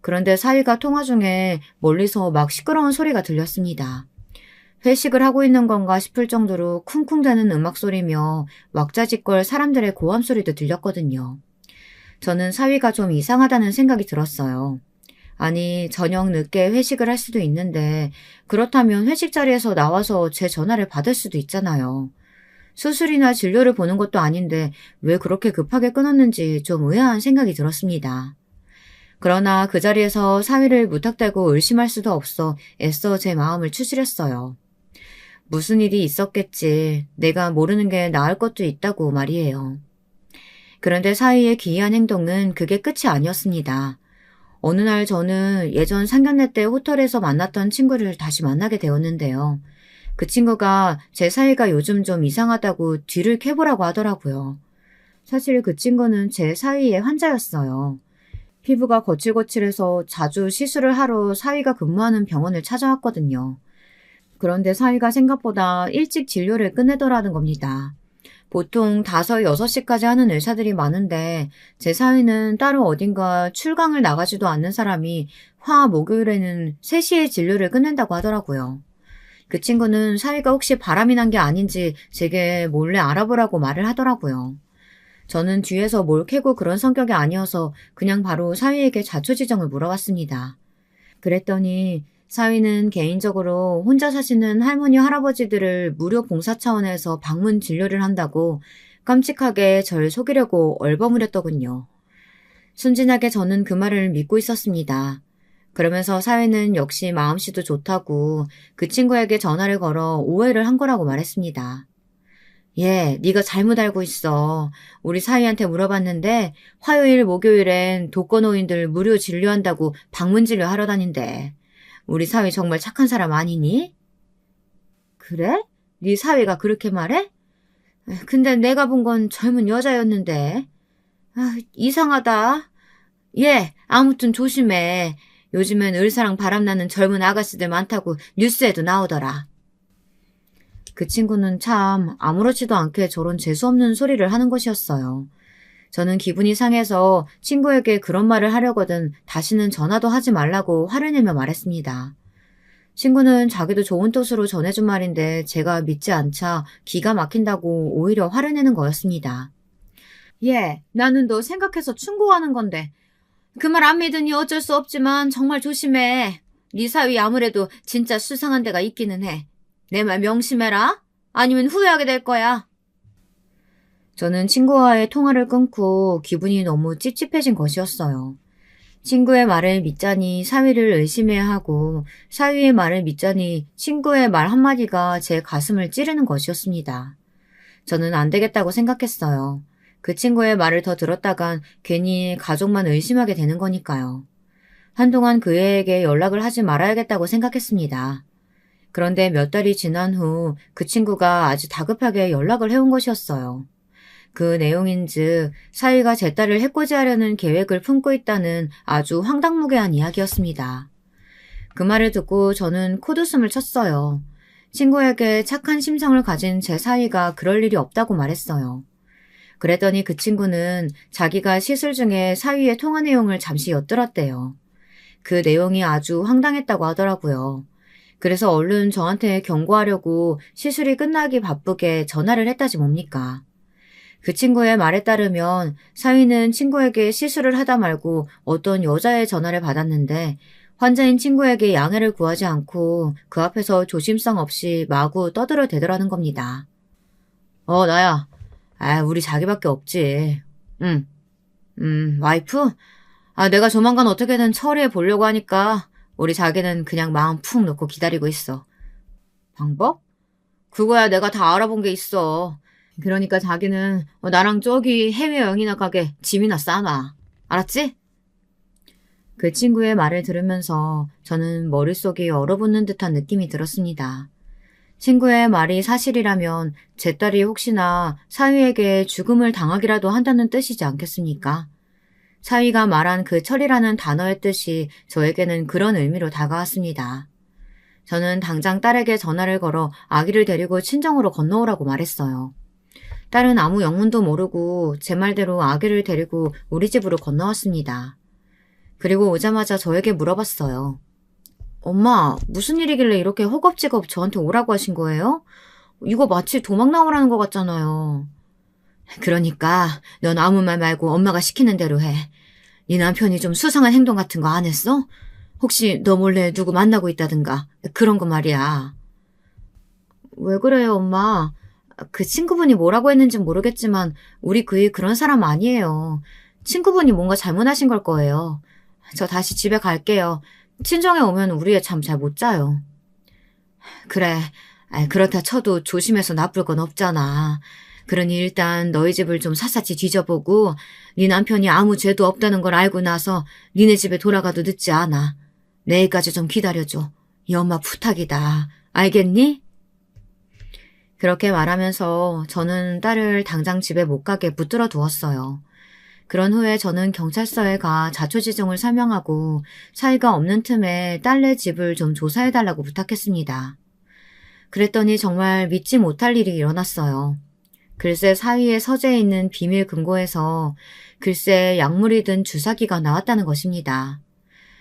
그런데 사위가 통화 중에 멀리서 막 시끄러운 소리가 들렸습니다. 회식을 하고 있는 건가 싶을 정도로 쿵쿵대는 음악 소리며 왁자지껄 사람들의 고함 소리도 들렸거든요. 저는 사위가 좀 이상하다는 생각이 들었어요. 아니, 저녁 늦게 회식을 할 수도 있는데 그렇다면 회식 자리에서 나와서 제 전화를 받을 수도 있잖아요. 수술이나 진료를 보는 것도 아닌데 왜 그렇게 급하게 끊었는지 좀 의아한 생각이 들었습니다. 그러나 그 자리에서 사위를 무턱대고 의심할 수도 없어 애써 제 마음을 추스렸어요. 무슨 일이 있었겠지. 내가 모르는 게 나을 것도 있다고 말이에요. 그런데 사위의 기이한 행동은 그게 끝이 아니었습니다. 어느 날 저는 예전 상견례 때 호텔에서 만났던 친구를 다시 만나게 되었는데요. 그 친구가 제 사위가 요즘 좀 이상하다고 뒤를 캐보라고 하더라고요. 사실 그 친구는 제 사위의 환자였어요. 피부가 거칠거칠해서 자주 시술을 하러 사위가 근무하는 병원을 찾아왔거든요. 그런데 사위가 생각보다 일찍 진료를 끝내더라는 겁니다. 보통 5, 6시까지 하는 의사들이 많은데 제 사위는 따로 어딘가 출강을 나가지도 않는 사람이 화, 목요일에는 3시에 진료를 끝낸다고 하더라고요. 그 친구는 사위가 혹시 바람이 난 게 아닌지 제게 몰래 알아보라고 말을 하더라고요. 저는 뒤에서 뭘 캐고 그런 성격이 아니어서 그냥 바로 사위에게 자초지정을 물어봤습니다. 그랬더니 사위는 개인적으로 혼자 사시는 할머니, 할아버지들을 무료 봉사 차원에서 방문 진료를 한다고 깜찍하게 절 속이려고 얼버무렸더군요. 순진하게 저는 그 말을 믿고 있었습니다. 그러면서 사위는 역시 마음씨도 좋다고 그 친구에게 전화를 걸어 오해를 한 거라고 말했습니다. 예, 네가 잘못 알고 있어. 우리 사위한테 물어봤는데 화요일, 목요일엔 독거노인들 무료 진료한다고 방문 진료하러 다닌대. 우리 사위 정말 착한 사람 아니니? 그래? 네 사위가 그렇게 말해? 근데 내가 본 건 젊은 여자였는데. 이상하다. 얘, 아무튼 조심해. 요즘엔 을사랑 바람나는 젊은 아가씨들 많다고 뉴스에도 나오더라. 그 친구는 참 아무렇지도 않게 저런 재수없는 소리를 하는 것이었어요. 저는 기분이 상해서 친구에게 그런 말을 하려거든 다시는 전화도 하지 말라고 화를 내며 말했습니다. 친구는 자기도 좋은 뜻으로 전해준 말인데 제가 믿지 않자 기가 막힌다고 오히려 화를 내는 거였습니다. 예, 나는 너 생각해서 충고하는 건데 그 말 안 믿으니 어쩔 수 없지만 정말 조심해. 네 사위 아무래도 진짜 수상한 데가 있기는 해. 내 말 명심해라. 아니면 후회하게 될 거야. 저는 친구와의 통화를 끊고 기분이 너무 찝찝해진 것이었어요. 친구의 말을 믿자니 사위를 의심해야 하고 사위의 말을 믿자니 친구의 말 한마디가 제 가슴을 찌르는 것이었습니다. 저는 안 되겠다고 생각했어요. 그 친구의 말을 더 들었다간 괜히 가족만 의심하게 되는 거니까요. 한동안 그 애에게 연락을 하지 말아야겠다고 생각했습니다. 그런데 몇 달이 지난 후 그 친구가 아주 다급하게 연락을 해온 것이었어요. 그 내용인즉 사위가 제 딸을 해코지하려는 계획을 품고 있다는 아주 황당무계한 이야기였습니다. 그 말을 듣고 저는 코웃음을 쳤어요. 친구에게 착한 심성을 가진 제 사위가 그럴 일이 없다고 말했어요. 그랬더니 그 친구는 자기가 시술 중에 사위의 통화 내용을 잠시 엿들었대요. 그 내용이 아주 황당했다고 하더라고요. 그래서 얼른 저한테 경고하려고 시술이 끝나기 바쁘게 전화를 했다지 뭡니까. 그 친구의 말에 따르면 사위는 친구에게 시술을 하다 말고 어떤 여자의 전화를 받았는데 환자인 친구에게 양해를 구하지 않고 그 앞에서 조심성 없이 마구 떠들어대더라는 겁니다. 나야. 우리 자기밖에 없지. 응. 와이프? 내가 조만간 어떻게든 처리해 보려고 하니까 우리 자기는 그냥 마음 푹 놓고 기다리고 있어. 방법? 그거야 내가 다 알아본 게 있어. 그러니까 자기는 나랑 저기 해외여행이나 가게 짐이나 싸놔. 알았지? 그 친구의 말을 들으면서 저는 머릿속이 얼어붙는 듯한 느낌이 들었습니다. 친구의 말이 사실이라면 제 딸이 혹시나 사위에게 죽음을 당하기라도 한다는 뜻이지 않겠습니까? 사위가 말한 그 철이라는 단어의 뜻이 저에게는 그런 의미로 다가왔습니다. 저는 당장 딸에게 전화를 걸어 아기를 데리고 친정으로 건너오라고 말했어요. 딸은 아무 영문도 모르고 제 말대로 아기를 데리고 우리 집으로 건너왔습니다. 그리고 오자마자 저에게 물어봤어요. 엄마, 무슨 일이길래 이렇게 허겁지겁 저한테 오라고 하신 거예요? 이거 마치 도망 나오라는 것 같잖아요. 그러니까 넌 아무 말 말고 엄마가 시키는 대로 해. 네 남편이 좀 수상한 행동 같은 거 안 했어? 혹시 너 몰래 누구 만나고 있다든가 그런 거 말이야. 왜 그래요, 엄마? 그 친구분이 뭐라고 했는진 모르겠지만 우리 그이 그런 사람 아니에요. 친구분이 뭔가 잘못하신 걸 거예요. 저 다시 집에 갈게요. 친정에 오면 우리 애 참 잘 못 자요. 그래, 그렇다 쳐도 조심해서 나쁠 건 없잖아. 그러니 일단 너희 집을 좀 샅샅이 뒤져보고 네 남편이 아무 죄도 없다는 걸 알고 나서 니네 집에 돌아가도 늦지 않아. 내일까지 좀 기다려줘. 이 엄마 부탁이다. 알겠니? 그렇게 말하면서 저는 딸을 당장 집에 못 가게 붙들어 두었어요. 그런 후에 저는 경찰서에 가 자초지종을 설명하고 사이가 없는 틈에 딸네 집을 좀 조사해달라고 부탁했습니다. 그랬더니 정말 믿지 못할 일이 일어났어요. 글쎄 사위의 서재에 있는 비밀 금고에서 글쎄 약물이 든 주사기가 나왔다는 것입니다.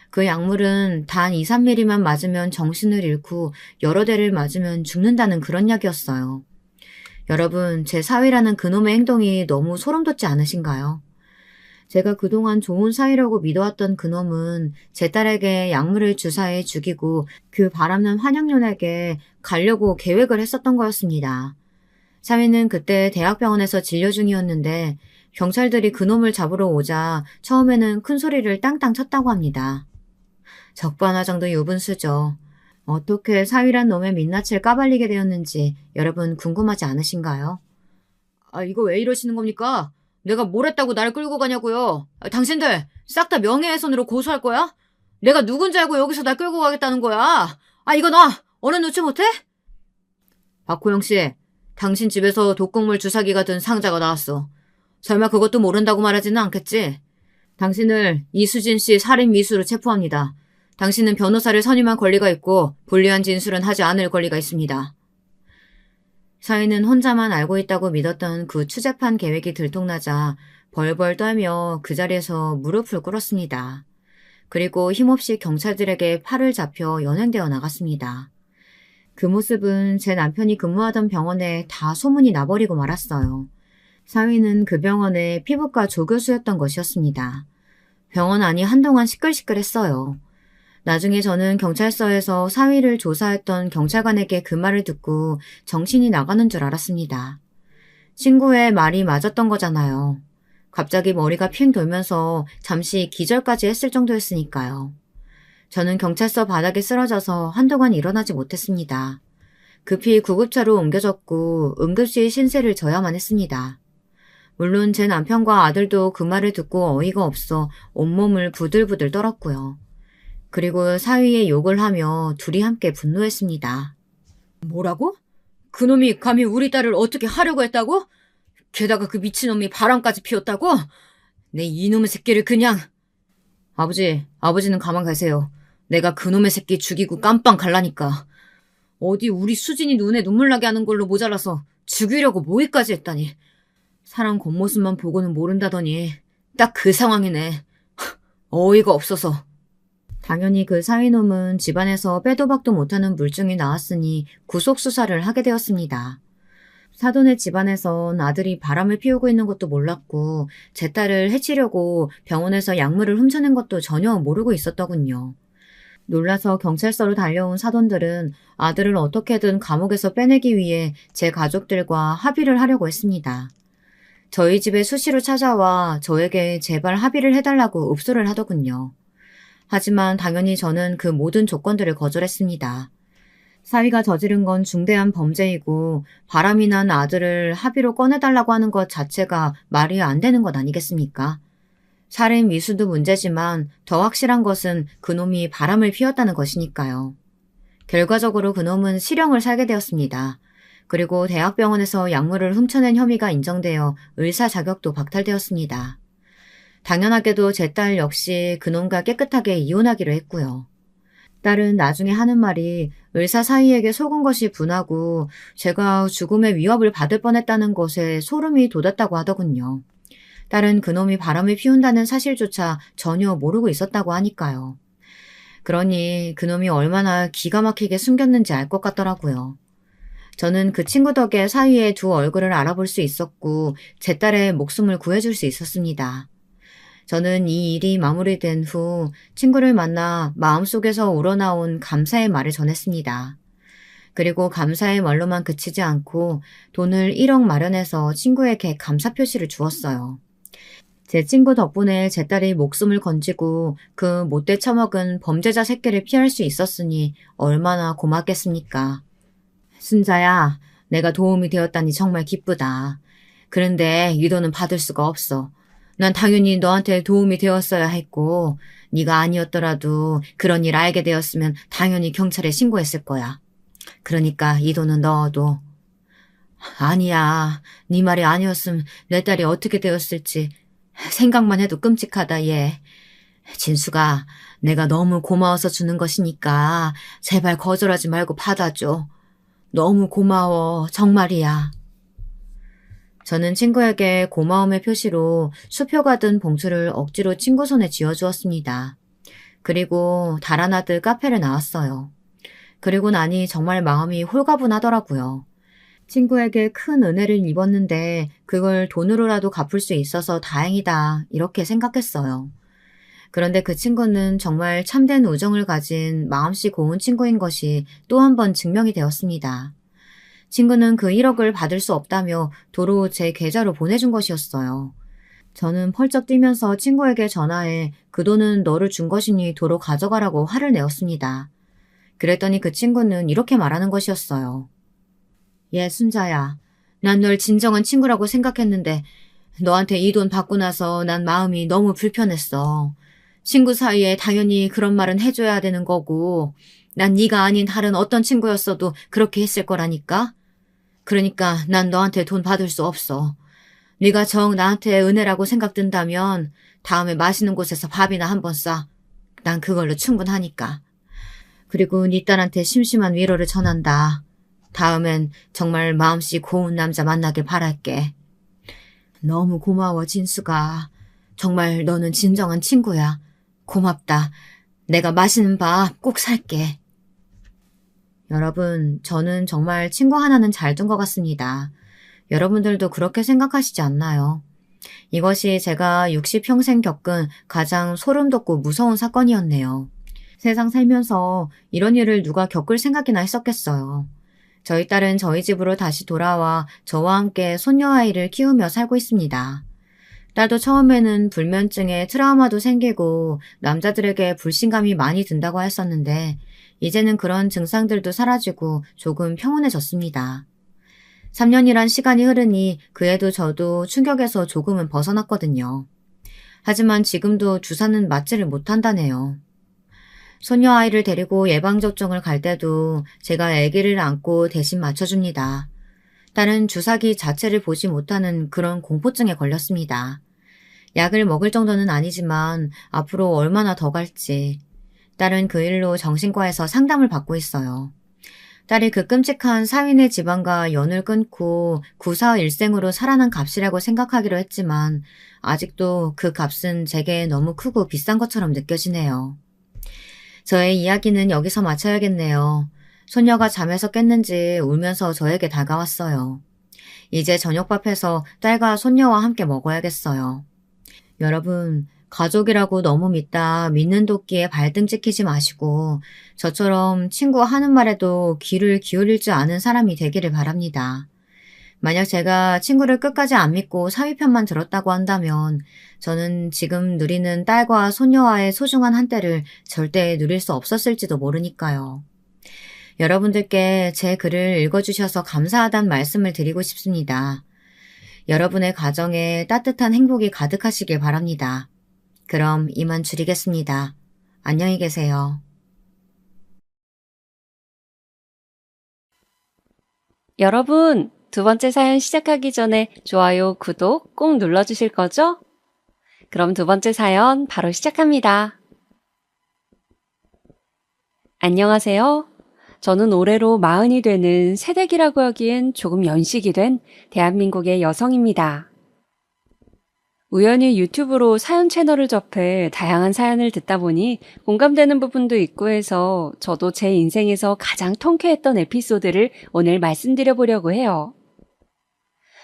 그 약물은 단 2, 3mm만 맞으면 정신을 잃고 여러 대를 맞으면 죽는다는 그런 약이었어요. 여러분, 제 사위라는 그놈의 행동이 너무 소름 돋지 않으신가요? 제가 그동안 좋은 사위라고 믿어왔던 그놈은 제 딸에게 약물을 주사해 죽이고 그 바람난 환영년에게 가려고 계획을 했었던 거였습니다. 사위는 그때 대학병원에서 진료 중이었는데 경찰들이 그놈을 잡으러 오자 처음에는 큰 소리를 땅땅 쳤다고 합니다. 적반하장도 유분수죠. 어떻게 사위란 놈의 민낯을 까발리게 되었는지 여러분 궁금하지 않으신가요? 이거 왜 이러시는 겁니까? 내가 뭘 했다고 나를 끌고 가냐고요. 당신들 싹 다 명예훼손으로 고소할 거야? 내가 누군지 알고 여기서 날 끌고 가겠다는 거야. 이거 나 얼른 놓지 못해? 박호영 씨, 당신 집에서 독극물 주사기가 든 상자가 나왔어. 설마 그것도 모른다고 말하지는 않겠지? 당신을 이수진 씨 살인 미수로 체포합니다. 당신은 변호사를 선임할 권리가 있고 불리한 진술은 하지 않을 권리가 있습니다. 사위는 혼자만 알고 있다고 믿었던 그 추재판 계획이 들통나자 벌벌 떨며 그 자리에서 무릎을 꿇었습니다. 그리고 힘없이 경찰들에게 팔을 잡혀 연행되어 나갔습니다. 그 모습은 제 남편이 근무하던 병원에 다 소문이 나버리고 말았어요. 사위는 그 병원의 피부과 조교수였던 것이었습니다. 병원 안이 한동안 시끌시끌했어요. 나중에 저는 경찰서에서 사위를 조사했던 경찰관에게 그 말을 듣고 정신이 나가는 줄 알았습니다. 친구의 말이 맞았던 거잖아요. 갑자기 머리가 핑 돌면서 잠시 기절까지 했을 정도였으니까요. 저는 경찰서 바닥에 쓰러져서 한동안 일어나지 못했습니다. 급히 구급차로 옮겨졌고 응급실 신세를 져야만 했습니다. 물론 제 남편과 아들도 그 말을 듣고 어이가 없어 온몸을 부들부들 떨었고요. 그리고 사위의 욕을 하며 둘이 함께 분노했습니다. 뭐라고? 그놈이 감히 우리 딸을 어떻게 하려고 했다고? 게다가 그 미친놈이 바람까지 피웠다고? 내 이놈의 새끼를 그냥... 아버지는 가만 가세요. 내가 그놈의 새끼 죽이고 깜빵 갈라니까. 어디 우리 수진이 눈에 눈물 나게 하는 걸로 모자라서 죽이려고 모의까지 했다니. 사람 겉모습만 보고는 모른다더니 딱 그 상황이네. 어이가 없어서. 당연히 그 사위놈은 집안에서 빼도 박도 못하는 물증이 나왔으니 구속수사를 하게 되었습니다. 사돈의 집안에선 아들이 바람을 피우고 있는 것도 몰랐고 제 딸을 해치려고 병원에서 약물을 훔쳐낸 것도 전혀 모르고 있었더군요. 놀라서 경찰서로 달려온 사돈들은 아들을 어떻게든 감옥에서 빼내기 위해 제 가족들과 합의를 하려고 했습니다. 저희 집에 수시로 찾아와 저에게 제발 합의를 해달라고 읍소를 하더군요. 하지만 당연히 저는 그 모든 조건들을 거절했습니다. 사위가 저지른 건 중대한 범죄이고 바람이 난 아들을 합의로 꺼내달라고 하는 것 자체가 말이 안 되는 것 아니겠습니까? 살인 미수도 문제지만 더 확실한 것은 그놈이 바람을 피웠다는 것이니까요. 결과적으로 그놈은 실형을 살게 되었습니다. 그리고 대학병원에서 약물을 훔쳐낸 혐의가 인정되어 의사 자격도 박탈되었습니다. 당연하게도 제 딸 역시 그놈과 깨끗하게 이혼하기로 했고요. 딸은 나중에 하는 말이 의사 사이에게 속은 것이 분하고 제가 죽음의 위협을 받을 뻔했다는 것에 소름이 돋았다고 하더군요. 딸은 그놈이 바람을 피운다는 사실조차 전혀 모르고 있었다고 하니까요. 그러니 그놈이 얼마나 기가 막히게 숨겼는지 알 것 같더라고요. 저는 그 친구 덕에 사위의 두 얼굴을 알아볼 수 있었고 제 딸의 목숨을 구해줄 수 있었습니다. 저는 이 일이 마무리된 후 친구를 만나 마음속에서 우러나온 감사의 말을 전했습니다. 그리고 감사의 말로만 그치지 않고 돈을 1억 마련해서 친구에게 감사 표시를 주었어요. 제 친구 덕분에 제 딸이 목숨을 건지고 그 못돼 처먹은 범죄자 새끼를 피할 수 있었으니 얼마나 고맙겠습니까. 순자야, 내가 도움이 되었다니 정말 기쁘다. 그런데 이 돈은 받을 수가 없어. 난 당연히 너한테 도움이 되었어야 했고 네가 아니었더라도 그런 일 알게 되었으면 당연히 경찰에 신고했을 거야. 그러니까 이 돈은 넣어도. 아니야. 네 말이 아니었으면 내 딸이 어떻게 되었을지 생각만 해도 끔찍하다 얘. 진수가 내가 너무 고마워서 주는 것이니까 제발 거절하지 말고 받아줘. 너무 고마워. 정말이야. 저는 친구에게 고마움의 표시로 수표가 든 봉투를 억지로 친구 손에 쥐어주었습니다. 그리고 달아나듯 카페를 나왔어요. 그리고 나니 정말 마음이 홀가분하더라고요. 친구에게 큰 은혜를 입었는데 그걸 돈으로라도 갚을 수 있어서 다행이다 이렇게 생각했어요. 그런데 그 친구는 정말 참된 우정을 가진 마음씨 고운 친구인 것이 또 한 번 증명이 되었습니다. 친구는 그 1억을 받을 수 없다며 도로 제 계좌로 보내준 것이었어요. 저는 펄쩍 뛰면서 친구에게 전화해 그 돈은 너를 준 것이니 도로 가져가라고 화를 내었습니다. 그랬더니 그 친구는 이렇게 말하는 것이었어요. 예, 순자야. 난 널 진정한 친구라고 생각했는데 너한테 이 돈 받고 나서 난 마음이 너무 불편했어. 친구 사이에 당연히 그런 말은 해줘야 되는 거고 난 네가 아닌 다른 어떤 친구였어도 그렇게 했을 거라니까. 그러니까 난 너한테 돈 받을 수 없어. 네가 정 나한테 은혜라고 생각된다면 다음에 맛있는 곳에서 밥이나 한번 싸. 난 그걸로 충분하니까. 그리고 네 딸한테 심심한 위로를 전한다. 다음엔 정말 마음씨 고운 남자 만나길 바랄게. 너무 고마워, 진수가. 정말 너는 진정한 친구야. 고맙다. 내가 맛있는 밥 꼭 살게. 여러분, 저는 정말 친구 하나는 잘 둔 것 같습니다. 여러분들도 그렇게 생각하시지 않나요? 이것이 제가 60평생 겪은 가장 소름 돋고 무서운 사건이었네요. 세상 살면서 이런 일을 누가 겪을 생각이나 했었겠어요. 저희 딸은 저희 집으로 다시 돌아와 저와 함께 손녀아이를 키우며 살고 있습니다. 딸도 처음에는 불면증에 트라우마도 생기고 남자들에게 불신감이 많이 든다고 했었는데 이제는 그런 증상들도 사라지고 조금 평온해졌습니다. 3년이란 시간이 흐르니 그 애도 저도 충격에서 조금은 벗어났거든요. 하지만 지금도 주사는 맞지를 못한다네요. 손녀 아이를 데리고 예방접종을 갈 때도 제가 아기를 안고 대신 맞춰줍니다. 딸은 주사기 자체를 보지 못하는 그런 공포증에 걸렸습니다. 약을 먹을 정도는 아니지만 앞으로 얼마나 더 갈지. 딸은 그 일로 정신과에서 상담을 받고 있어요. 딸이 그 끔찍한 사위네 집안과 연을 끊고 구사일생으로 살아난 값이라고 생각하기로 했지만 아직도 그 값은 제게 너무 크고 비싼 것처럼 느껴지네요. 저의 이야기는 여기서 마쳐야겠네요. 손녀가 잠에서 깼는지 울면서 저에게 다가왔어요. 이제 저녁밥해서 딸과 손녀와 함께 먹어야겠어요. 여러분, 가족이라고 너무 믿다 믿는 도끼에 발등 찍히지 마시고 저처럼 친구 하는 말에도 귀를 기울일 줄 아는 사람이 되기를 바랍니다. 만약 제가 친구를 끝까지 안 믿고 사위 편만 들었다고 한다면 저는 지금 누리는 딸과 손녀와의 소중한 한때를 절대 누릴 수 없었을지도 모르니까요. 여러분들께 제 글을 읽어주셔서 감사하다는 말씀을 드리고 싶습니다. 여러분의 가정에 따뜻한 행복이 가득하시길 바랍니다. 그럼 이만 줄이겠습니다. 안녕히 계세요. 여러분, 두 번째 사연 시작하기 전에 좋아요, 구독 꼭 눌러주실 거죠? 그럼 두 번째 사연 바로 시작합니다. 안녕하세요. 저는 올해로 40이 되는 새댁이라고 하기엔 조금 연식이 된 대한민국의 여성입니다. 우연히 유튜브로 사연 채널을 접해 다양한 사연을 듣다 보니 공감되는 부분도 있고 해서 저도 제 인생에서 가장 통쾌했던 에피소드를 오늘 말씀드려보려고 해요.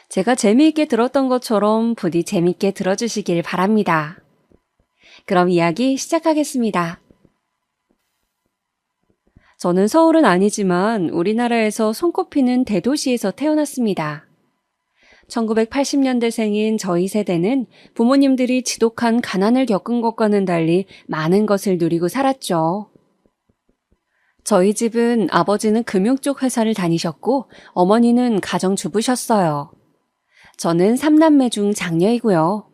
제가 재미있게 들었던 것처럼 부디 재미있게 들어주시길 바랍니다. 그럼 이야기 시작하겠습니다. 저는 서울은 아니지만 우리나라에서 손꼽히는 대도시에서 태어났습니다. 1980년대생인 저희 세대는 부모님들이 지독한 가난을 겪은 것과는 달리 많은 것을 누리고 살았죠. 저희 집은 아버지는 금융 쪽 회사를 다니셨고 어머니는 가정주부셨어요. 저는 3남매 중 장녀이고요.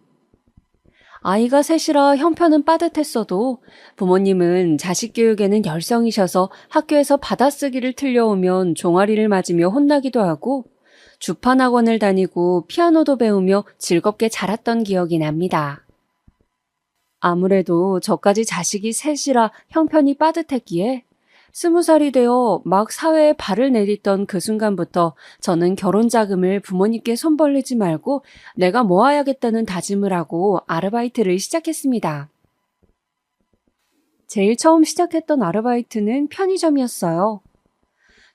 아이가 셋이라 형편은 빠듯했어도 부모님은 자식 교육에는 열성이셔서 학교에서 받아쓰기를 틀려오면 종아리를 맞으며 혼나기도 하고 주판학원을 다니고 피아노도 배우며 즐겁게 자랐던 기억이 납니다. 아무래도 저까지 자식이 셋이라 형편이 빠듯했기에 20살이 되어 막 사회에 발을 내딛던 그 순간부터 저는 결혼 자금을 부모님께 손 벌리지 말고 내가 모아야겠다는 다짐을 하고 아르바이트를 시작했습니다. 제일 처음 시작했던 아르바이트는 편의점이었어요.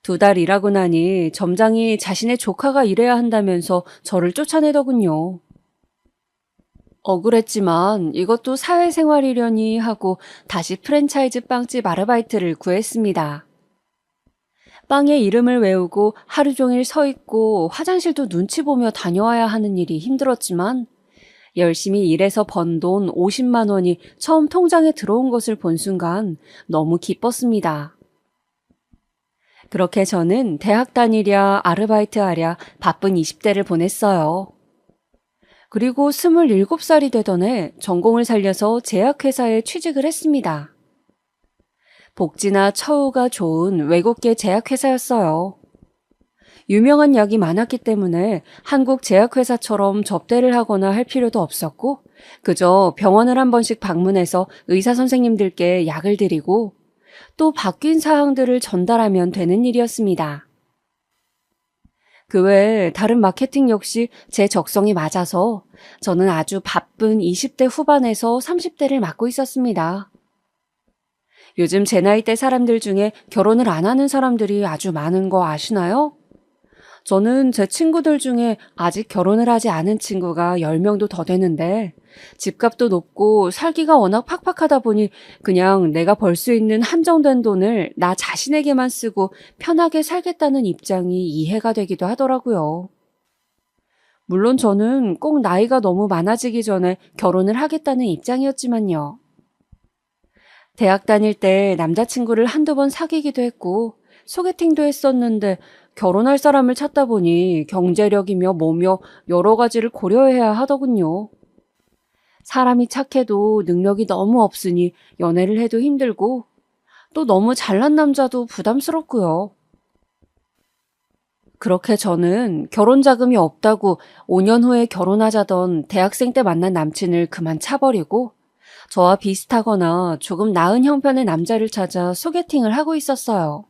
2달 일하고 나니 점장이 자신의 조카가 일해야 한다면서 저를 쫓아내더군요. 억울했지만 이것도 사회생활이려니 하고 다시 프랜차이즈 빵집 아르바이트를 구했습니다. 빵의 이름을 외우고 하루 종일 서 있고 화장실도 눈치 보며 다녀와야 하는 일이 힘들었지만 열심히 일해서 번 돈 50만 원이 처음 통장에 들어온 것을 본 순간 너무 기뻤습니다. 그렇게 저는 대학 다니랴 아르바이트 하랴 바쁜 20대를 보냈어요. 그리고 27살이 되던 해 전공을 살려서 제약회사에 취직을 했습니다. 복지나 처우가 좋은 외국계 제약회사였어요. 유명한 약이 많았기 때문에 한국 제약회사처럼 접대를 하거나 할 필요도 없었고, 그저 병원을 한 번씩 방문해서 의사 선생님들께 약을 드리고 또 바뀐 사항들을 전달하면 되는 일이었습니다. 그 외에 다른 마케팅 역시 제 적성에 맞아서 저는 아주 바쁜 20대 후반에서 30대를 맡고 있었습니다. 요즘 제 나이대 사람들 중에 결혼을 안 하는 사람들이 아주 많은 거 아시나요? 저는 제 친구들 중에 아직 결혼을 하지 않은 친구가 10명도 더 되는데 집값도 높고 살기가 워낙 팍팍하다 보니 그냥 내가 벌 수 있는 한정된 돈을 나 자신에게만 쓰고 편하게 살겠다는 입장이 이해가 되기도 하더라고요. 물론 저는 꼭 나이가 너무 많아지기 전에 결혼을 하겠다는 입장이었지만요. 대학 다닐 때 남자친구를 한두 번 사귀기도 했고 소개팅도 했었는데 결혼할 사람을 찾다 보니 경제력이며 뭐며 여러 가지를 고려해야 하더군요. 사람이 착해도 능력이 너무 없으니 연애를 해도 힘들고 또 너무 잘난 남자도 부담스럽고요. 그렇게 저는 결혼 자금이 없다고 5년 후에 결혼하자던 대학생 때 만난 남친을 그만 차버리고 저와 비슷하거나 조금 나은 형편의 남자를 찾아 소개팅을 하고 있었어요.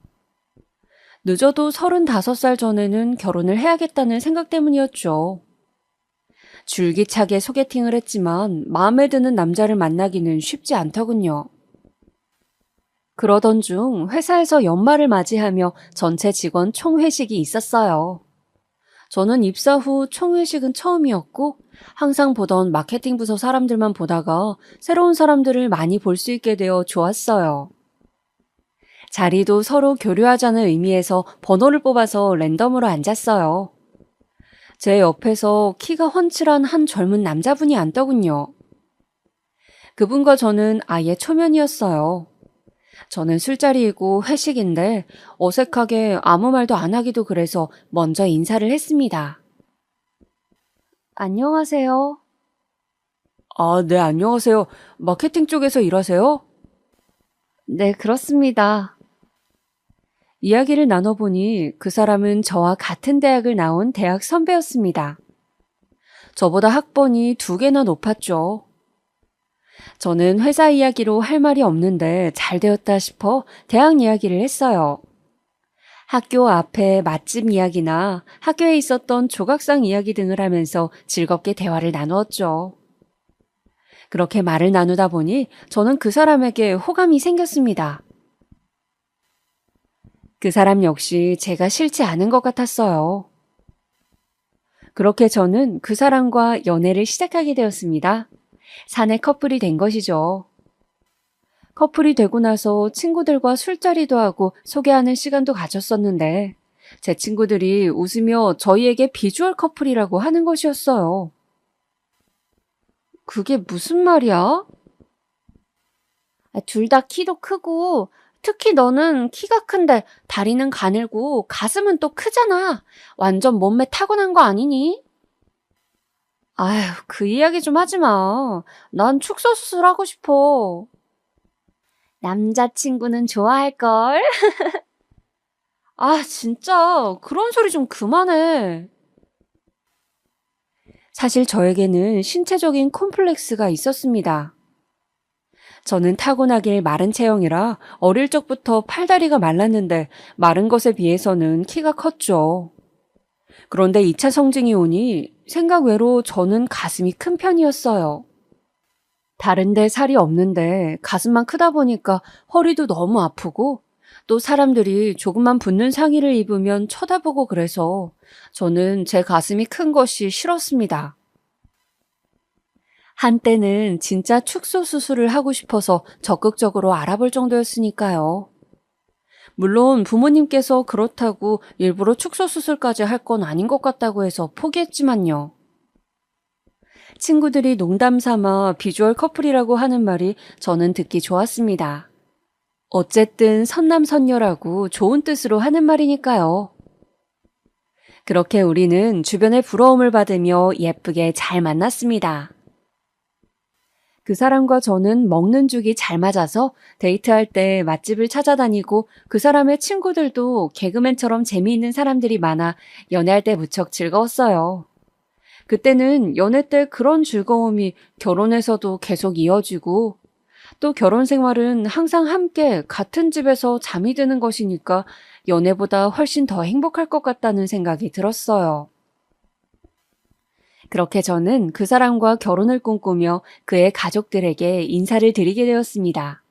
늦어도 35살 전에는 결혼을 해야겠다는 생각 때문이었죠. 줄기차게 소개팅을 했지만 마음에 드는 남자를 만나기는 쉽지 않더군요. 그러던 중 회사에서 연말을 맞이하며 전체 직원 총회식이 있었어요. 저는 입사 후 총회식은 처음이었고 항상 보던 마케팅 부서 사람들만 보다가 새로운 사람들을 많이 볼 수 있게 되어 좋았어요. 자리도 서로 교류하자는 의미에서 번호를 뽑아서 랜덤으로 앉았어요. 제 옆에서 키가 훤칠한 한 젊은 남자분이 앉더군요. 그분과 저는 아예 초면이었어요. 저는 술자리이고 회식인데 어색하게 아무 말도 안 하기도 그래서 먼저 인사를 했습니다. 안녕하세요. 아, 네, 안녕하세요. 마케팅 쪽에서 일하세요? 네, 그렇습니다. 이야기를 나눠보니 그 사람은 저와 같은 대학을 나온 대학 선배였습니다. 저보다 학번이 2개나 높았죠. 저는 회사 이야기로 할 말이 없는데 잘 되었다 싶어 대학 이야기를 했어요. 학교 앞에 맛집 이야기나 학교에 있었던 조각상 이야기 등을 하면서 즐겁게 대화를 나누었죠. 그렇게 말을 나누다 보니 저는 그 사람에게 호감이 생겼습니다. 그 사람 역시 제가 싫지 않은 것 같았어요. 그렇게 저는 그 사람과 연애를 시작하게 되었습니다. 사내 커플이 된 것이죠. 커플이 되고 나서 친구들과 술자리도 하고 소개하는 시간도 가졌었는데 제 친구들이 웃으며 저희에게 비주얼 커플이라고 하는 것이었어요. 그게 무슨 말이야? 둘 다 키도 크고 특히 너는 키가 큰데 다리는 가늘고 가슴은 또 크잖아. 완전 몸매 타고난 거 아니니? 아휴, 그 이야기 좀 하지 마. 난 축소 수술하고 싶어. 남자친구는 좋아할걸? 아, 진짜 그런 소리 좀 그만해. 사실 저에게는 신체적인 콤플렉스가 있었습니다. 저는 타고나길 마른 체형이라 어릴 적부터 팔다리가 말랐는데 마른 것에 비해서는 키가 컸죠. 그런데 2차 성징이 오니 생각 외로 저는 가슴이 큰 편이었어요. 다른데 살이 없는데 가슴만 크다 보니까 허리도 너무 아프고 또 사람들이 조금만 붙는 상의를 입으면 쳐다보고 그래서 저는 제 가슴이 큰 것이 싫었습니다. 한때는 진짜 축소 수술을 하고 싶어서 적극적으로 알아볼 정도였으니까요. 물론 부모님께서 그렇다고 일부러 축소 수술까지 할 건 아닌 것 같다고 해서 포기했지만요. 친구들이 농담 삼아 비주얼 커플이라고 하는 말이 저는 듣기 좋았습니다. 어쨌든 선남선녀라고 좋은 뜻으로 하는 말이니까요. 그렇게 우리는 주변의 부러움을 받으며 예쁘게 잘 만났습니다. 그 사람과 저는 먹는 죽이 잘 맞아서 데이트할 때 맛집을 찾아다니고 그 사람의 친구들도 개그맨처럼 재미있는 사람들이 많아 연애할 때 무척 즐거웠어요. 그때는 연애 때 그런 즐거움이 결혼해서도 계속 이어지고 또 결혼 생활은 항상 함께 같은 집에서 잠이 드는 것이니까 연애보다 훨씬 더 행복할 것 같다는 생각이 들었어요. 그렇게 저는 그 사람과 결혼을 꿈꾸며 그의 가족들에게 인사를 드리게 되었습니다.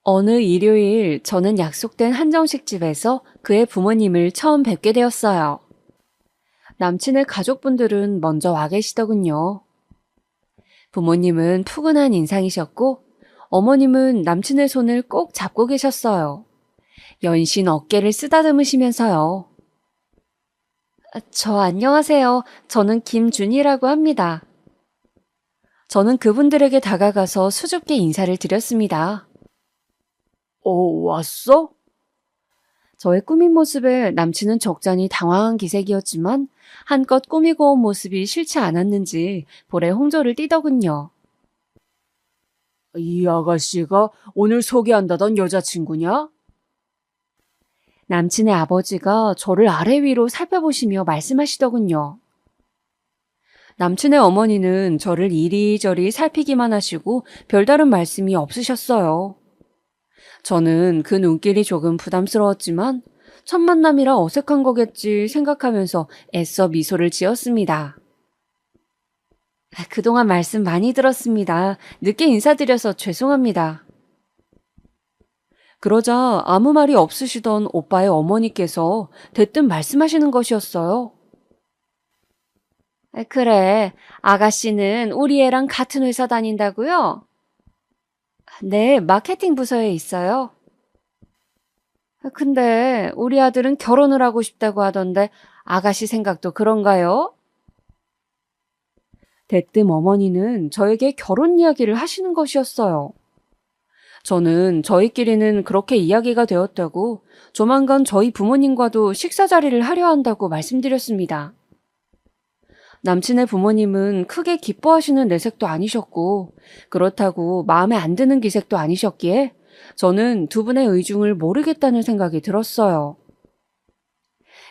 어느 일요일 저는 약속된 한정식 집에서 그의 부모님을 처음 뵙게 되었어요. 남친의 가족분들은 먼저 와 계시더군요. 부모님은 푸근한 인상이셨고 어머님은 남친의 손을 꼭 잡고 계셨어요. 연신 어깨를 쓰다듬으시면서요. 저 안녕하세요. 저는 김준이라고 합니다. 저는 그분들에게 다가가서 수줍게 인사를 드렸습니다. 왔어? 저의 꾸민 모습에 남친은 적잖이 당황한 기색이었지만 한껏 꾸미고 온 모습이 싫지 않았는지 볼에 홍조를 띠더군요. 이 아가씨가 오늘 소개한다던 여자친구냐? 남친의 아버지가 저를 아래 위로 살펴보시며 말씀하시더군요. 남친의 어머니는 저를 이리저리 살피기만 하시고 별다른 말씀이 없으셨어요. 저는 그 눈길이 조금 부담스러웠지만 첫 만남이라 어색한 거겠지 생각하면서 애써 미소를 지었습니다. 그동안 말씀 많이 들었습니다. 늦게 인사드려서 죄송합니다. 그러자 아무 말이 없으시던 오빠의 어머니께서 대뜸 말씀하시는 것이었어요. 그래, 아가씨는 우리 애랑 같은 회사 다닌다고요? 네, 마케팅 부서에 있어요. 근데 우리 아들은 결혼을 하고 싶다고 하던데 아가씨 생각도 그런가요? 대뜸 어머니는 저에게 결혼 이야기를 하시는 것이었어요. 저는 저희끼리는 그렇게 이야기가 되었다고 조만간 저희 부모님과도 식사 자리를 하려 한다고 말씀드렸습니다. 남친의 부모님은 크게 기뻐하시는 내색도 아니셨고 그렇다고 마음에 안 드는 기색도 아니셨기에 저는 두 분의 의중을 모르겠다는 생각이 들었어요.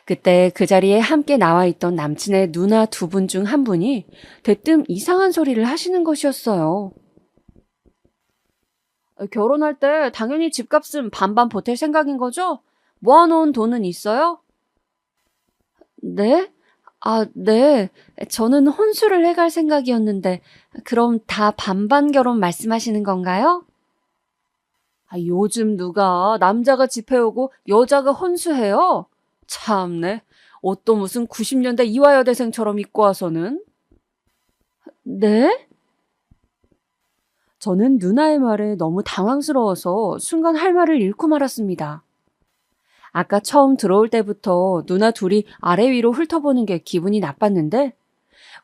그때 그 자리에 함께 나와 있던 남친의 누나 두 분 중 한 분이 대뜸 이상한 소리를 하시는 것이었어요. 결혼할 때 당연히 집값은 반반 보탤 생각인 거죠? 모아놓은 돈은 있어요? 네? 네. 저는 혼수를 해갈 생각이었는데 그럼 다 반반 결혼 말씀하시는 건가요? 요즘 누가 남자가 집해오고 여자가 혼수해요? 참네. 옷도 무슨 90년대 이화여대생처럼 입고 와서는. 네? 저는 누나의 말에 너무 당황스러워서 순간 할 말을 잃고 말았습니다. 아까 처음 들어올 때부터 누나 둘이 아래 위로 훑어보는 게 기분이 나빴는데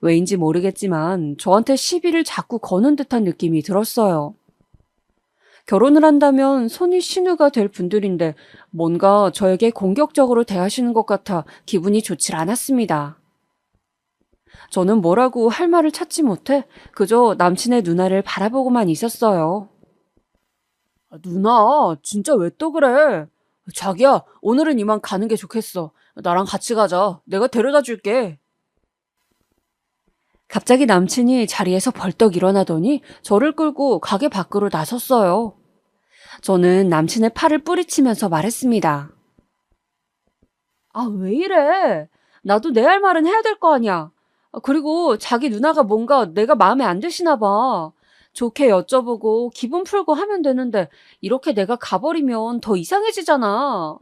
왜인지 모르겠지만 저한테 시비를 자꾸 거는 듯한 느낌이 들었어요. 결혼을 한다면 손이 신우가 될 분들인데 뭔가 저에게 공격적으로 대하시는 것 같아 기분이 좋질 않았습니다. 저는 뭐라고 할 말을 찾지 못해 그저 남친의 누나를 바라보고만 있었어요. 누나, 진짜 왜 또 그래? 자기야, 오늘은 이만 가는 게 좋겠어. 나랑 같이 가자. 내가 데려다 줄게. 갑자기 남친이 자리에서 벌떡 일어나더니 저를 끌고 가게 밖으로 나섰어요. 저는 남친의 팔을 뿌리치면서 말했습니다. 왜 이래? 나도 내 할 말은 해야 될 거 아니야. 그리고 자기 누나가 뭔가 내가 마음에 안 드시나 봐. 좋게 여쭤보고 기분 풀고 하면 되는데 이렇게 내가 가버리면 더 이상해지잖아.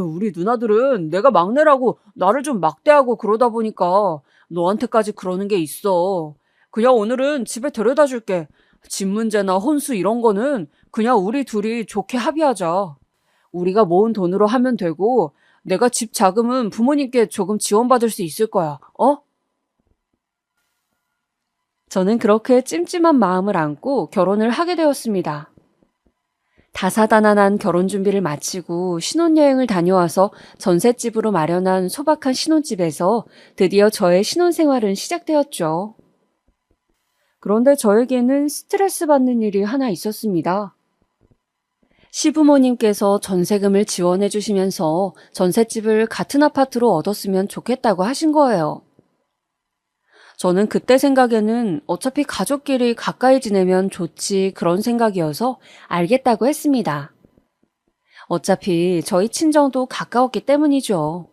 우리 누나들은 내가 막내라고 나를 좀 막대하고 그러다 보니까 너한테까지 그러는 게 있어. 그냥 오늘은 집에 데려다 줄게. 집 문제나 혼수 이런 거는 그냥 우리 둘이 좋게 합의하자. 우리가 모은 돈으로 하면 되고 내가 집 자금은 부모님께 조금 지원받을 수 있을 거야. 저는 그렇게 찜찜한 마음을 안고 결혼을 하게 되었습니다. 다사다난한 결혼 준비를 마치고 신혼여행을 다녀와서 전셋집으로 마련한 소박한 신혼집에서 드디어 저의 신혼생활은 시작되었죠. 그런데 저에게는 스트레스 받는 일이 하나 있었습니다. 시부모님께서 전세금을 지원해 주시면서 전셋집을 같은 아파트로 얻었으면 좋겠다고 하신 거예요. 저는 그때 생각에는 어차피 가족끼리 가까이 지내면 좋지 그런 생각이어서 알겠다고 했습니다. 어차피 저희 친정도 가까웠기 때문이죠.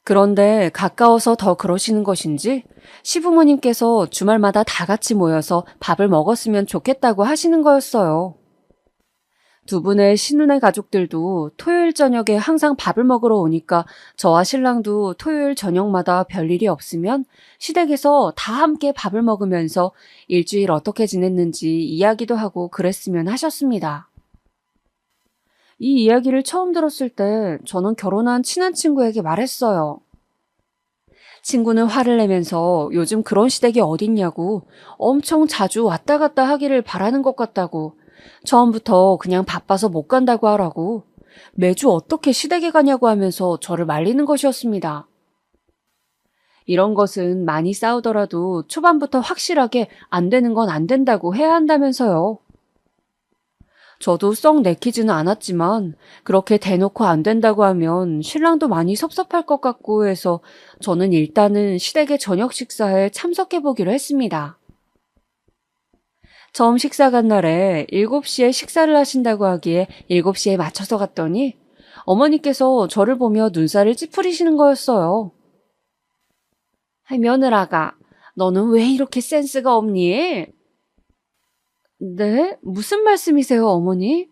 그런데 가까워서 더 그러시는 것인지 시부모님께서 주말마다 다 같이 모여서 밥을 먹었으면 좋겠다고 하시는 거였어요. 두 분의 신혼의 가족들도 토요일 저녁에 항상 밥을 먹으러 오니까 저와 신랑도 토요일 저녁마다 별일이 없으면 시댁에서 다 함께 밥을 먹으면서 일주일 어떻게 지냈는지 이야기도 하고 그랬으면 하셨습니다. 이 이야기를 처음 들었을 때 저는 결혼한 친한 친구에게 말했어요. 친구는 화를 내면서 요즘 그런 시댁이 어딨냐고 엄청 자주 왔다 갔다 하기를 바라는 것 같다고 처음부터 그냥 바빠서 못 간다고 하라고 매주 어떻게 시댁에 가냐고 하면서 저를 말리는 것이었습니다. 이런 것은 많이 싸우더라도 초반부터 확실하게 안 되는 건 안 된다고 해야 한다면서요. 저도 썩 내키지는 않았지만 그렇게 대놓고 안 된다고 하면 신랑도 많이 섭섭할 것 같고 해서 저는 일단은 시댁의 저녁 식사에 참석해 보기로 했습니다. 처음 식사 간 날에 7시에 식사를 하신다고 하기에 7시에 맞춰서 갔더니 어머니께서 저를 보며 눈살을 찌푸리시는 거였어요. 며느라가, 너는 왜 이렇게 센스가 없니? 네? 무슨 말씀이세요, 어머니?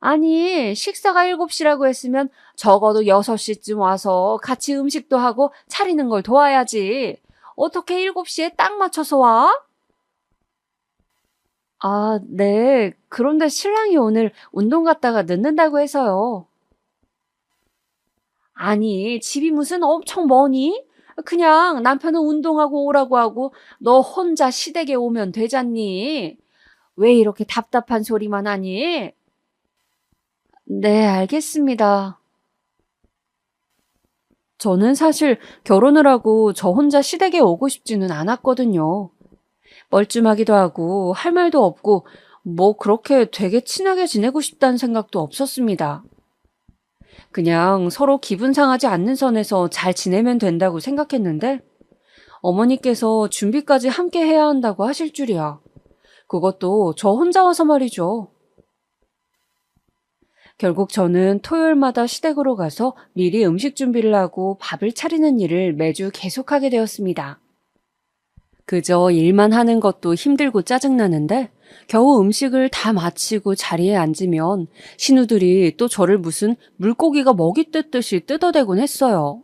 아니, 식사가 7시라고 했으면 적어도 6시쯤 와서 같이 음식도 하고 차리는 걸 도와야지. 어떻게 7시에 딱 맞춰서 와? 아, 네. 그런데 신랑이 오늘 운동 갔다가 늦는다고 해서요. 아니, 집이 무슨 엄청 머니? 그냥 남편은 운동하고 오라고 하고 너 혼자 시댁에 오면 되잖니. 왜 이렇게 답답한 소리만 하니? 네, 알겠습니다. 저는 사실 결혼을 하고 저 혼자 시댁에 오고 싶지는 않았거든요. 멀쩡하기도 하고 할 말도 없고 뭐 그렇게 되게 친하게 지내고 싶다는 생각도 없었습니다. 그냥 서로 기분 상하지 않는 선에서 잘 지내면 된다고 생각했는데 어머니께서 준비까지 함께 해야 한다고 하실 줄이야. 그것도 저 혼자 와서 말이죠. 결국 저는 토요일마다 시댁으로 가서 미리 음식 준비를 하고 밥을 차리는 일을 매주 계속하게 되었습니다. 그저 일만 하는 것도 힘들고 짜증나는데 겨우 음식을 다 마치고 자리에 앉으면 신우들이 또 저를 무슨 물고기가 먹이 뜯듯이 뜯어대곤 했어요.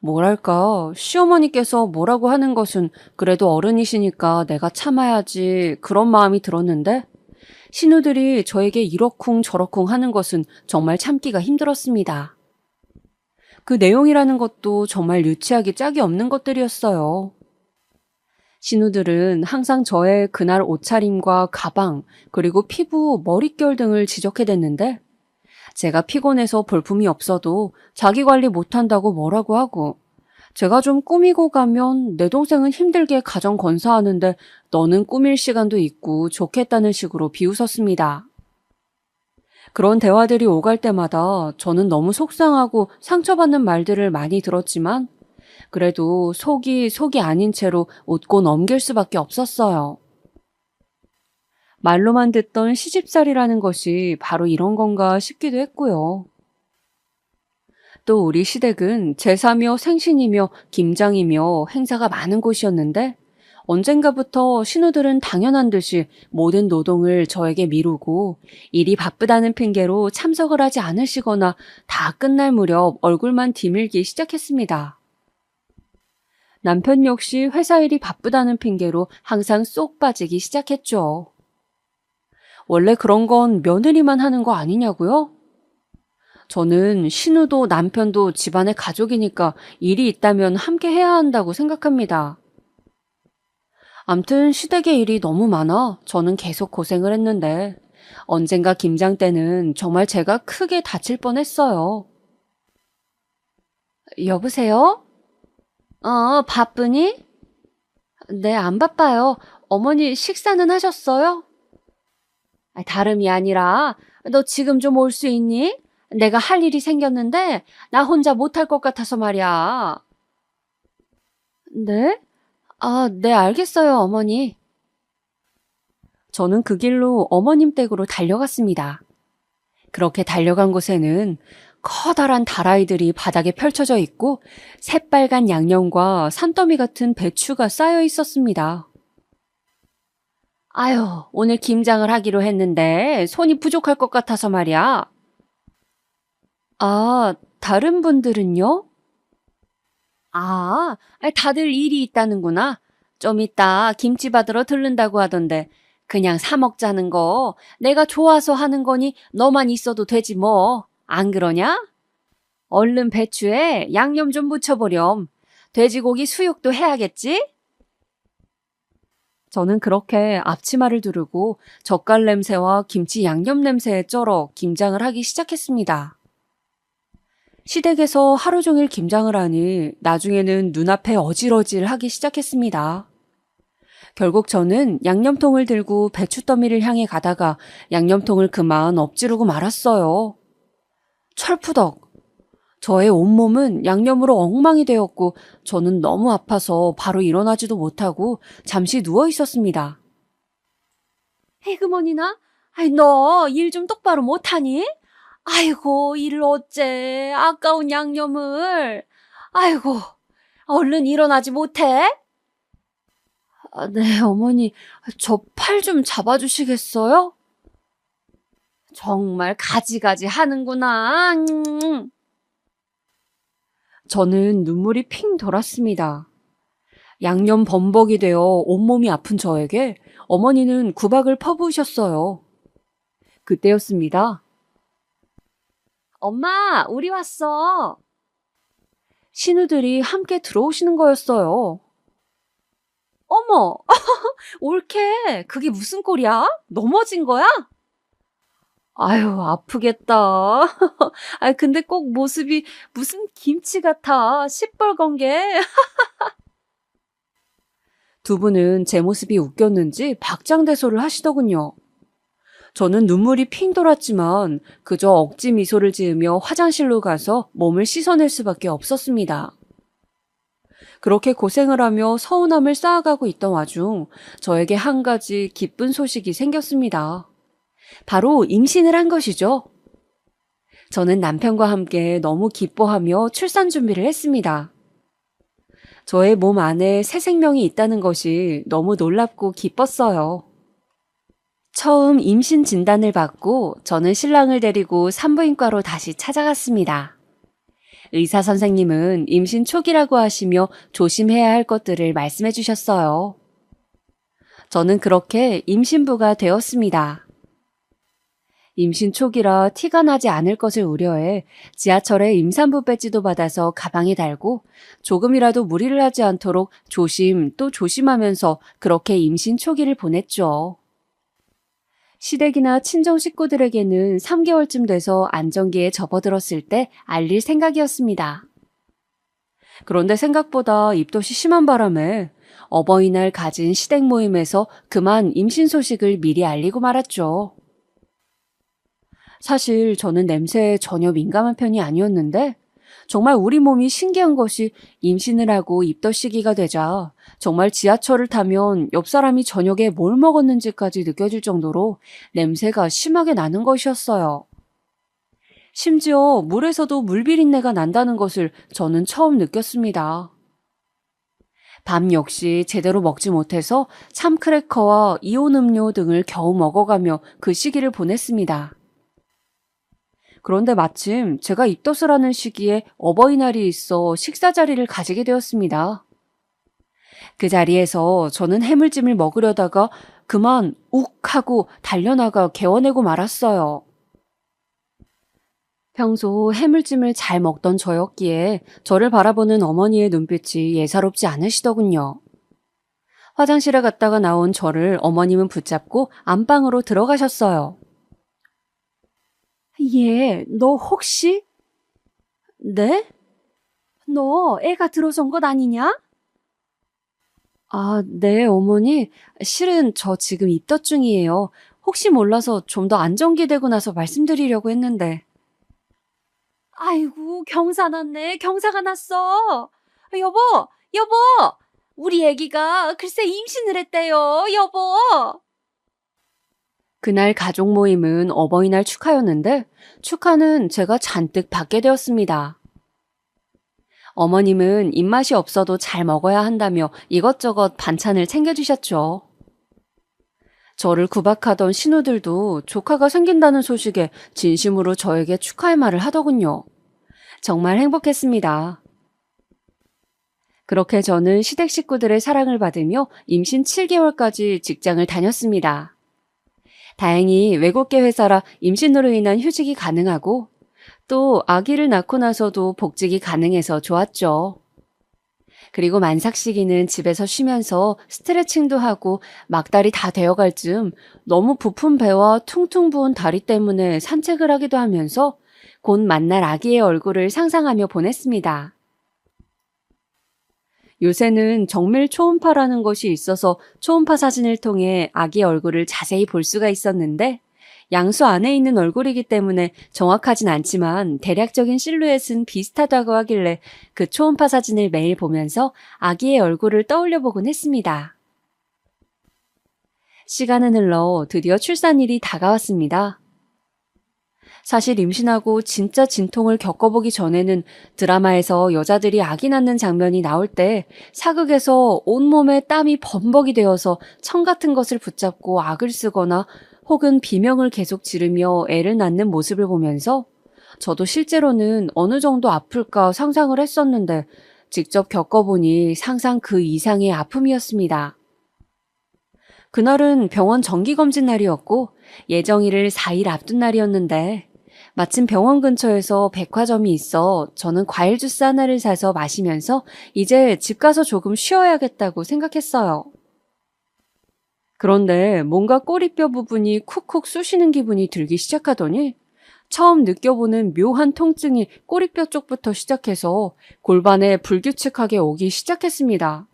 뭐랄까, 시어머니께서 뭐라고 하는 것은 그래도 어른이시니까 내가 참아야지 그런 마음이 들었는데 신우들이 저에게 이러쿵 저러쿵 하는 것은 정말 참기가 힘들었습니다. 그 내용이라는 것도 정말 유치하기 짝이 없는 것들이었어요. 신우들은 항상 저의 그날 옷차림과 가방, 그리고 피부, 머릿결 등을 지적해댔는데 제가 피곤해서 볼품이 없어도 자기 관리 못한다고 뭐라고 하고 제가 좀 꾸미고 가면 내 동생은 힘들게 가정 건사하는데 너는 꾸밀 시간도 있고 좋겠다는 식으로 비웃었습니다. 그런 대화들이 오갈 때마다 저는 너무 속상하고 상처받는 말들을 많이 들었지만 그래도 속이 아닌 채로 웃고 넘길 수밖에 없었어요. 말로만 듣던 시집살이라는 것이 바로 이런 건가 싶기도 했고요. 또 우리 시댁은 제사며 생신이며 김장이며 행사가 많은 곳이었는데 언젠가부터 신우들은 당연한 듯이 모든 노동을 저에게 미루고 일이 바쁘다는 핑계로 참석을 하지 않으시거나 다 끝날 무렵 얼굴만 디밀기 시작했습니다. 남편 역시 회사 일이 바쁘다는 핑계로 항상 쏙 빠지기 시작했죠. 원래 그런 건 며느리만 하는 거 아니냐고요? 저는 신우도 남편도 집안의 가족이니까 일이 있다면 함께 해야 한다고 생각합니다. 암튼 시댁의 일이 너무 많아 저는 계속 고생을 했는데 언젠가 김장 때는 정말 제가 크게 다칠 뻔했어요. 여보세요? 바쁘니? 네, 안 바빠요. 어머니 식사는 하셨어요? 다름이 아니라 너 지금 좀 올 수 있니? 내가 할 일이 생겼는데 나 혼자 못할 것 같아서 말이야. 네? 아, 네, 알겠어요, 어머니. 저는 그 길로 어머님 댁으로 달려갔습니다. 그렇게 달려간 곳에는 커다란 다라이들이 바닥에 펼쳐져 있고 새빨간 양념과 산더미 같은 배추가 쌓여 있었습니다. 아유, 오늘 김장을 하기로 했는데 손이 부족할 것 같아서 말이야. 아, 다른 분들은요? 아, 다들 일이 있다는구나. 좀 이따 김치 받으러 들른다고 하던데 그냥 사 먹자는 거 내가 좋아서 하는 거니 너만 있어도 되지 뭐. 안 그러냐? 얼른 배추에 양념 좀 묻혀보렴. 돼지고기 수육도 해야겠지? 저는 그렇게 앞치마를 두르고 젓갈 냄새와 김치 양념 냄새에 쩔어 김장을 하기 시작했습니다. 시댁에서 하루 종일 김장을 하니 나중에는 눈앞에 어질어질하기 시작했습니다. 결국 저는 양념통을 들고 배추더미를 향해 가다가 양념통을 그만 엎지르고 말았어요. 철푸덕. 저의 온몸은 양념으로 엉망이 되었고 저는 너무 아파서 바로 일어나지도 못하고 잠시 누워 있었습니다. 해그머니나? 너 일 좀 똑바로 못하니? 아이고, 일을 어째, 아까운 양념을. 아이고, 얼른 일어나지 못해? 네, 어머니, 저 팔 좀 잡아주시겠어요? 정말 가지가지 하는구나. 저는 눈물이 핑 돌았습니다. 양념 범벅이 되어 온몸이 아픈 저에게 어머니는 구박을 퍼부으셨어요. 그때였습니다. 엄마, 우리 왔어. 신우들이 함께 들어오시는 거였어요. 어머, 옳게, 그게 무슨 꼴이야? 넘어진 거야? 아유, 아프겠다. 근데 꼭 모습이 무슨 김치 같아. 시뻘건 게. 두 분은 제 모습이 웃겼는지 박장대소를 하시더군요. 저는 눈물이 핑 돌았지만 그저 억지 미소를 지으며 화장실로 가서 몸을 씻어낼 수밖에 없었습니다. 그렇게 고생을 하며 서운함을 쌓아가고 있던 와중 저에게 한 가지 기쁜 소식이 생겼습니다. 바로 임신을 한 것이죠. 저는 남편과 함께 너무 기뻐하며 출산 준비를 했습니다. 저의 몸 안에 새 생명이 있다는 것이 너무 놀랍고 기뻤어요. 처음 임신 진단을 받고 저는 신랑을 데리고 산부인과로 다시 찾아갔습니다. 의사 선생님은 임신 초기라고 하시며 조심해야 할 것들을 말씀해 주셨어요. 저는 그렇게 임신부가 되었습니다. 임신 초기라 티가 나지 않을 것을 우려해 지하철에 임산부 배지도 받아서 가방에 달고 조금이라도 무리를 하지 않도록 조심 또 조심하면서 그렇게 임신 초기를 보냈죠. 시댁이나 친정 식구들에게는 3개월쯤 돼서 안정기에 접어들었을 때 알릴 생각이었습니다. 그런데 생각보다 입덧이 심한 바람에 어버이날 가진 시댁 모임에서 그만 임신 소식을 미리 알리고 말았죠. 사실 저는 냄새에 전혀 민감한 편이 아니었는데 정말 우리 몸이 신기한 것이 임신을 하고 입덧 시기가 되자 정말 지하철을 타면 옆 사람이 저녁에 뭘 먹었는지까지 느껴질 정도로 냄새가 심하게 나는 것이었어요. 심지어 물에서도 물비린내가 난다는 것을 저는 처음 느꼈습니다. 밤 역시 제대로 먹지 못해서 참크래커와 이온 음료 등을 겨우 먹어가며 그 시기를 보냈습니다. 그런데 마침 제가 입덧을 하는 시기에 어버이날이 있어 식사 자리를 가지게 되었습니다. 그 자리에서 저는 해물찜을 먹으려다가 그만 욱 하고 달려나가 개워내고 말았어요. 평소 해물찜을 잘 먹던 저였기에 저를 바라보는 어머니의 눈빛이 예사롭지 않으시더군요. 화장실에 갔다가 나온 저를 어머님은 붙잡고 안방으로 들어가셨어요. 너 혹시? 네? 너 애가 들어선 것 아니냐? 아, 네, 어머니. 실은 저 지금 입덧 중이에요. 혹시 몰라서 좀 더 안정기되고 나서 말씀드리려고 했는데. 아이고, 경사 났네. 경사가 났어. 여보, 여보! 우리 애기가 글쎄 임신을 했대요, 여보! 그날 가족 모임은 어버이날 축하였는데, 축하는 제가 잔뜩 받게 되었습니다. 어머님은 입맛이 없어도 잘 먹어야 한다며 이것저것 반찬을 챙겨주셨죠. 저를 구박하던 신우들도 조카가 생긴다는 소식에 진심으로 저에게 축하의 말을 하더군요. 정말 행복했습니다. 그렇게 저는 시댁 식구들의 사랑을 받으며 임신 7개월까지 직장을 다녔습니다. 다행히 외국계 회사라 임신으로 인한 휴직이 가능하고 또 아기를 낳고 나서도 복직이 가능해서 좋았죠. 그리고 만삭 시기는 집에서 쉬면서 스트레칭도 하고 막달이 다 되어갈 즈음 너무 부푼 배와 퉁퉁 부은 다리 때문에 산책을 하기도 하면서 곧 만날 아기의 얼굴을 상상하며 보냈습니다. 요새는 정밀 초음파라는 것이 있어서 초음파 사진을 통해 아기 얼굴을 자세히 볼 수가 있었는데 양수 안에 있는 얼굴이기 때문에 정확하진 않지만 대략적인 실루엣은 비슷하다고 하길래 그 초음파 사진을 매일 보면서 아기의 얼굴을 떠올려 보곤 했습니다. 시간은 흘러 드디어 출산일이 다가왔습니다. 사실 임신하고 진짜 진통을 겪어보기 전에는 드라마에서 여자들이 아기 낳는 장면이 나올 때 사극에서 온몸에 땀이 범벅이 되어서 청 같은 것을 붙잡고 악을 쓰거나 혹은 비명을 계속 지르며 애를 낳는 모습을 보면서 저도 실제로는 어느 정도 아플까 상상을 했었는데 직접 겪어보니 상상 그 이상의 아픔이었습니다. 그날은 병원 정기검진 날이었고 예정일을 4일 앞둔 날이었는데 마침 병원 근처에서 백화점이 있어 저는 과일 주스 하나를 사서 마시면서 이제 집 가서 조금 쉬어야겠다고 생각했어요. 그런데 뭔가 꼬리뼈 부분이 쿡쿡 쑤시는 기분이 들기 시작하더니 처음 느껴보는 묘한 통증이 꼬리뼈 쪽부터 시작해서 골반에 불규칙하게 오기 시작했습니다.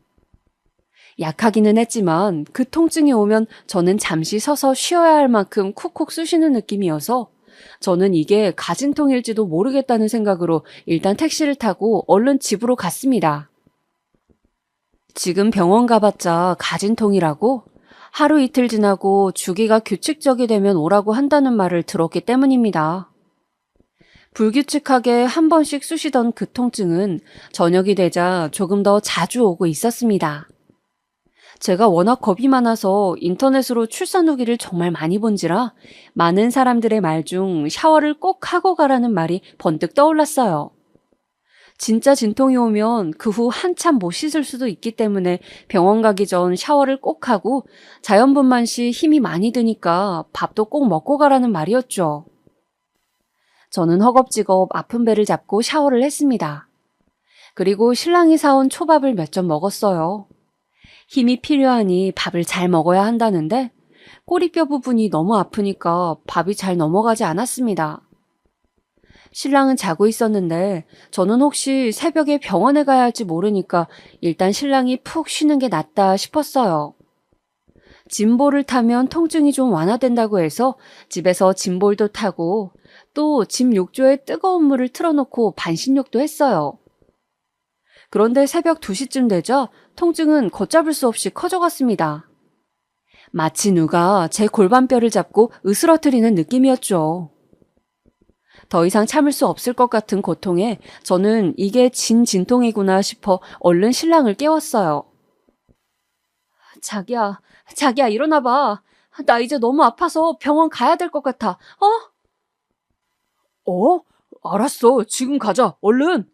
약하기는 했지만 그 통증이 오면 저는 잠시 서서 쉬어야 할 만큼 쿡쿡 쑤시는 느낌이어서 저는 이게 가진통일지도 모르겠다는 생각으로 일단 택시를 타고 얼른 집으로 갔습니다. 지금 병원 가봤자 가진통이라고? 하루 이틀 지나고 주기가 규칙적이 되면 오라고 한다는 말을 들었기 때문입니다. 불규칙하게 한 번씩 쑤시던 그 통증은 저녁이 되자 조금 더 자주 오고 있었습니다. 제가 워낙 겁이 많아서 인터넷으로 출산 후기를 정말 많이 본지라 많은 사람들의 말 중 샤워를 꼭 하고 가라는 말이 번뜩 떠올랐어요. 진짜 진통이 오면 그 후 한참 못 씻을 수도 있기 때문에 병원 가기 전 샤워를 꼭 하고 자연분만 시 힘이 많이 드니까 밥도 꼭 먹고 가라는 말이었죠. 저는 허겁지겁 아픈 배를 잡고 샤워를 했습니다. 그리고 신랑이 사온 초밥을 몇 점 먹었어요. 힘이 필요하니 밥을 잘 먹어야 한다는데 꼬리뼈 부분이 너무 아프니까 밥이 잘 넘어가지 않았습니다. 신랑은 자고 있었는데 저는 혹시 새벽에 병원에 가야 할지 모르니까 일단 신랑이 푹 쉬는 게 낫다 싶었어요. 짐볼을 타면 통증이 좀 완화된다고 해서 집에서 짐볼도 타고 또 짐 욕조에 뜨거운 물을 틀어놓고 반신욕도 했어요. 그런데 새벽 2시쯤 되자 통증은 걷잡을 수 없이 커져갔습니다. 마치 누가 제 골반뼈를 잡고 으스러뜨리는 느낌이었죠. 더 이상 참을 수 없을 것 같은 고통에 저는 이게 진통이구나 싶어 얼른 신랑을 깨웠어요. 자기야 일어나봐. 나 이제 너무 아파서 병원 가야 될 것 같아. 알았어. 지금 가자. 얼른.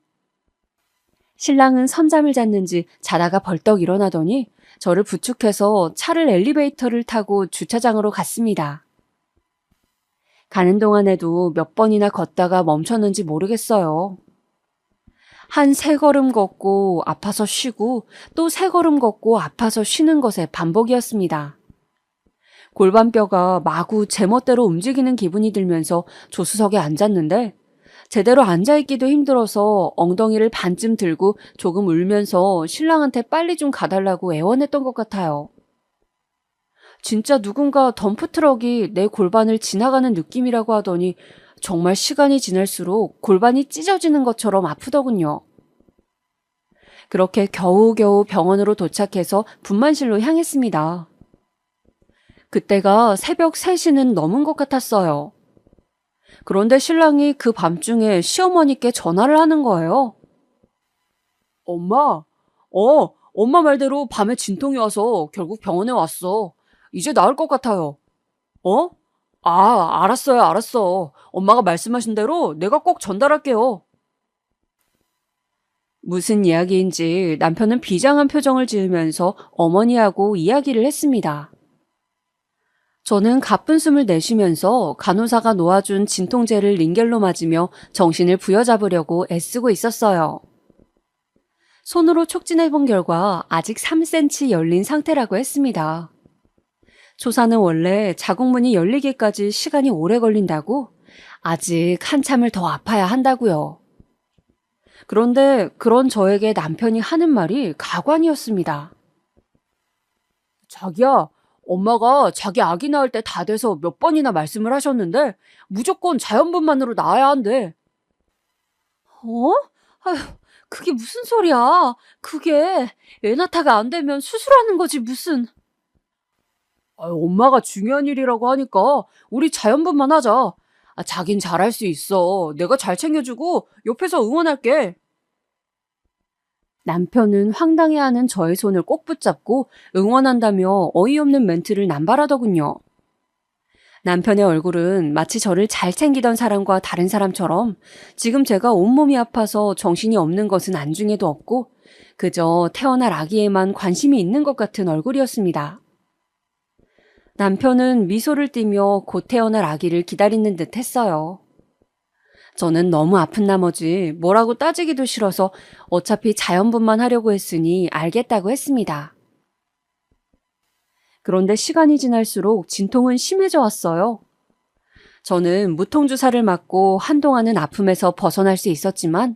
신랑은 선잠을 잤는지 자다가 벌떡 일어나더니 저를 부축해서 차를 엘리베이터를 타고 주차장으로 갔습니다. 가는 동안에도 몇 번이나 걷다가 멈췄는지 모르겠어요. 한 3걸음 걷고 아파서 쉬고 또 3걸음 걷고 아파서 쉬는 것의 반복이었습니다. 골반뼈가 마구 제멋대로 움직이는 기분이 들면서 조수석에 앉았는데 제대로 앉아있기도 힘들어서 엉덩이를 반쯤 들고 조금 울면서 신랑한테 빨리 좀 가달라고 애원했던 것 같아요. 진짜 누군가 덤프트럭이 내 골반을 지나가는 느낌이라고 하더니 정말 시간이 지날수록 골반이 찢어지는 것처럼 아프더군요. 그렇게 겨우겨우 병원으로 도착해서 분만실로 향했습니다. 그때가 새벽 3시는 넘은 것 같았어요. 그런데 신랑이 그 밤중에 시어머니께 전화를 하는 거예요. 엄마 말대로 밤에 진통이 와서 결국 병원에 왔어. 이제 나을 것 같아요. 어? 알았어. 엄마가 말씀하신 대로 내가 꼭 전달할게요. 무슨 이야기인지 남편은 비장한 표정을 지으면서 어머니하고 이야기를 했습니다. 저는 가쁜 숨을 내쉬면서 간호사가 놓아준 진통제를 링겔로 맞으며 정신을 부여잡으려고 애쓰고 있었어요. 손으로 촉진해본 결과 아직 3cm 열린 상태라고 했습니다. 조사는 원래 자궁문이 열리기까지 시간이 오래 걸린다고 아직 한참을 더 아파야 한다고요. 그런데 그런 저에게 남편이 하는 말이 가관이었습니다. 자기야, 엄마가 자기 아기 낳을 때 다 돼서 몇 번이나 말씀을 하셨는데 무조건 자연분만으로 낳아야 한대. 아휴, 그게 무슨 소리야. 그게 애 낳다가 안 되면 수술하는 거지 무슨. 엄마가 중요한 일이라고 하니까 우리 자연분만 하자. 자긴 잘할 수 있어. 내가 잘 챙겨주고 옆에서 응원할게. 남편은 황당해하는 저의 손을 꼭 붙잡고 응원한다며 어이없는 멘트를 남발하더군요. 남편의 얼굴은 마치 저를 잘 챙기던 사람과 다른 사람처럼 지금 제가 온몸이 아파서 정신이 없는 것은 안중에도 없고 그저 태어날 아기에만 관심이 있는 것 같은 얼굴이었습니다. 남편은 미소를 띠며 곧 태어날 아기를 기다리는 듯 했어요. 저는 너무 아픈 나머지 뭐라고 따지기도 싫어서 어차피 자연분만 하려고 했으니 알겠다고 했습니다. 그런데 시간이 지날수록 진통은 심해져 왔어요. 저는 무통주사를 맞고 한동안은 아픔에서 벗어날 수 있었지만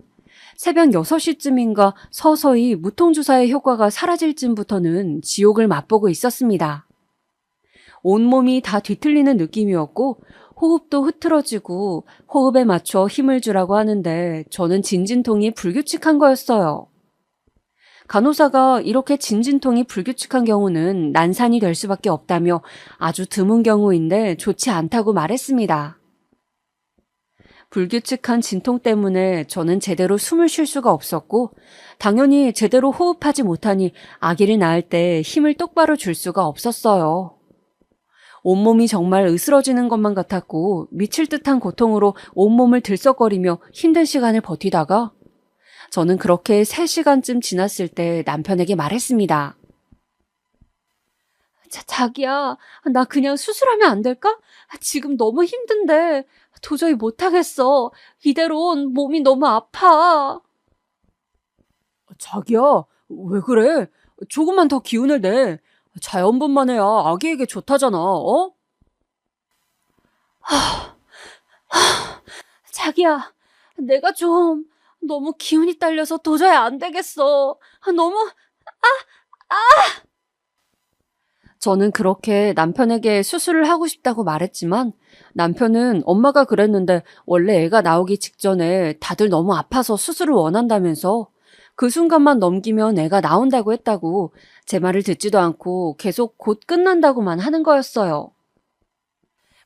새벽 6시쯤인가 서서히 무통주사의 효과가 사라질 쯤부터는 지옥을 맛보고 있었습니다. 온몸이 다 뒤틀리는 느낌이었고 호흡도 흐트러지고 호흡에 맞춰 힘을 주라고 하는데 저는 진진통이 불규칙한 거였어요. 간호사가 이렇게 진진통이 불규칙한 경우는 난산이 될 수밖에 없다며 아주 드문 경우인데 좋지 않다고 말했습니다. 불규칙한 진통 때문에 저는 제대로 숨을 쉴 수가 없었고 당연히 제대로 호흡하지 못하니 아기를 낳을 때 힘을 똑바로 줄 수가 없었어요. 온몸이 정말 으스러지는 것만 같았고 미칠 듯한 고통으로 온몸을 들썩거리며 힘든 시간을 버티다가 저는 그렇게 3시간쯤 지났을 때 남편에게 말했습니다. 자기야, 나 그냥 수술하면 안 될까? 지금 너무 힘든데 도저히 못하겠어. 이대로는 몸이 너무 아파. 자기야, 왜 그래? 조금만 더 기운을 내. 자연분만 해야 아기에게 좋다잖아, 어? 자기야, 내가 좀 너무 기운이 딸려서 도저히 안 되겠어. 너무, 저는 그렇게 남편에게 수술을 하고 싶다고 말했지만 남편은 엄마가 그랬는데 원래 애가 나오기 직전에 다들 너무 아파서 수술을 원한다면서 그 순간만 넘기면 애가 나온다고 했다고 제 말을 듣지도 않고 계속 곧 끝난다고만 하는 거였어요.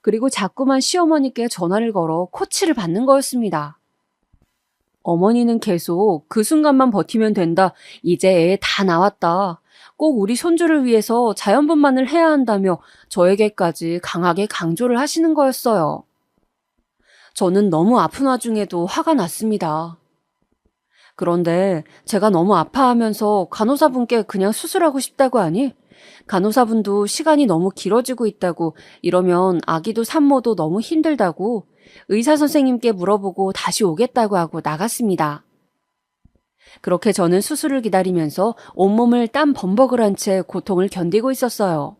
그리고 자꾸만 시어머니께 전화를 걸어 코치를 받는 거였습니다. 어머니는 계속 그 순간만 버티면 된다. 이제 애 다 나왔다. 꼭 우리 손주를 위해서 자연분만을 해야 한다며 저에게까지 강하게 강조를 하시는 거였어요. 저는 너무 아픈 와중에도 화가 났습니다. 그런데 제가 너무 아파하면서 간호사분께 그냥 수술하고 싶다고 하니 간호사분도 시간이 너무 길어지고 있다고 이러면 아기도 산모도 너무 힘들다고 의사 선생님께 물어보고 다시 오겠다고 하고 나갔습니다. 그렇게 저는 수술을 기다리면서 온몸을 땀 범벅을 한 채 고통을 견디고 있었어요.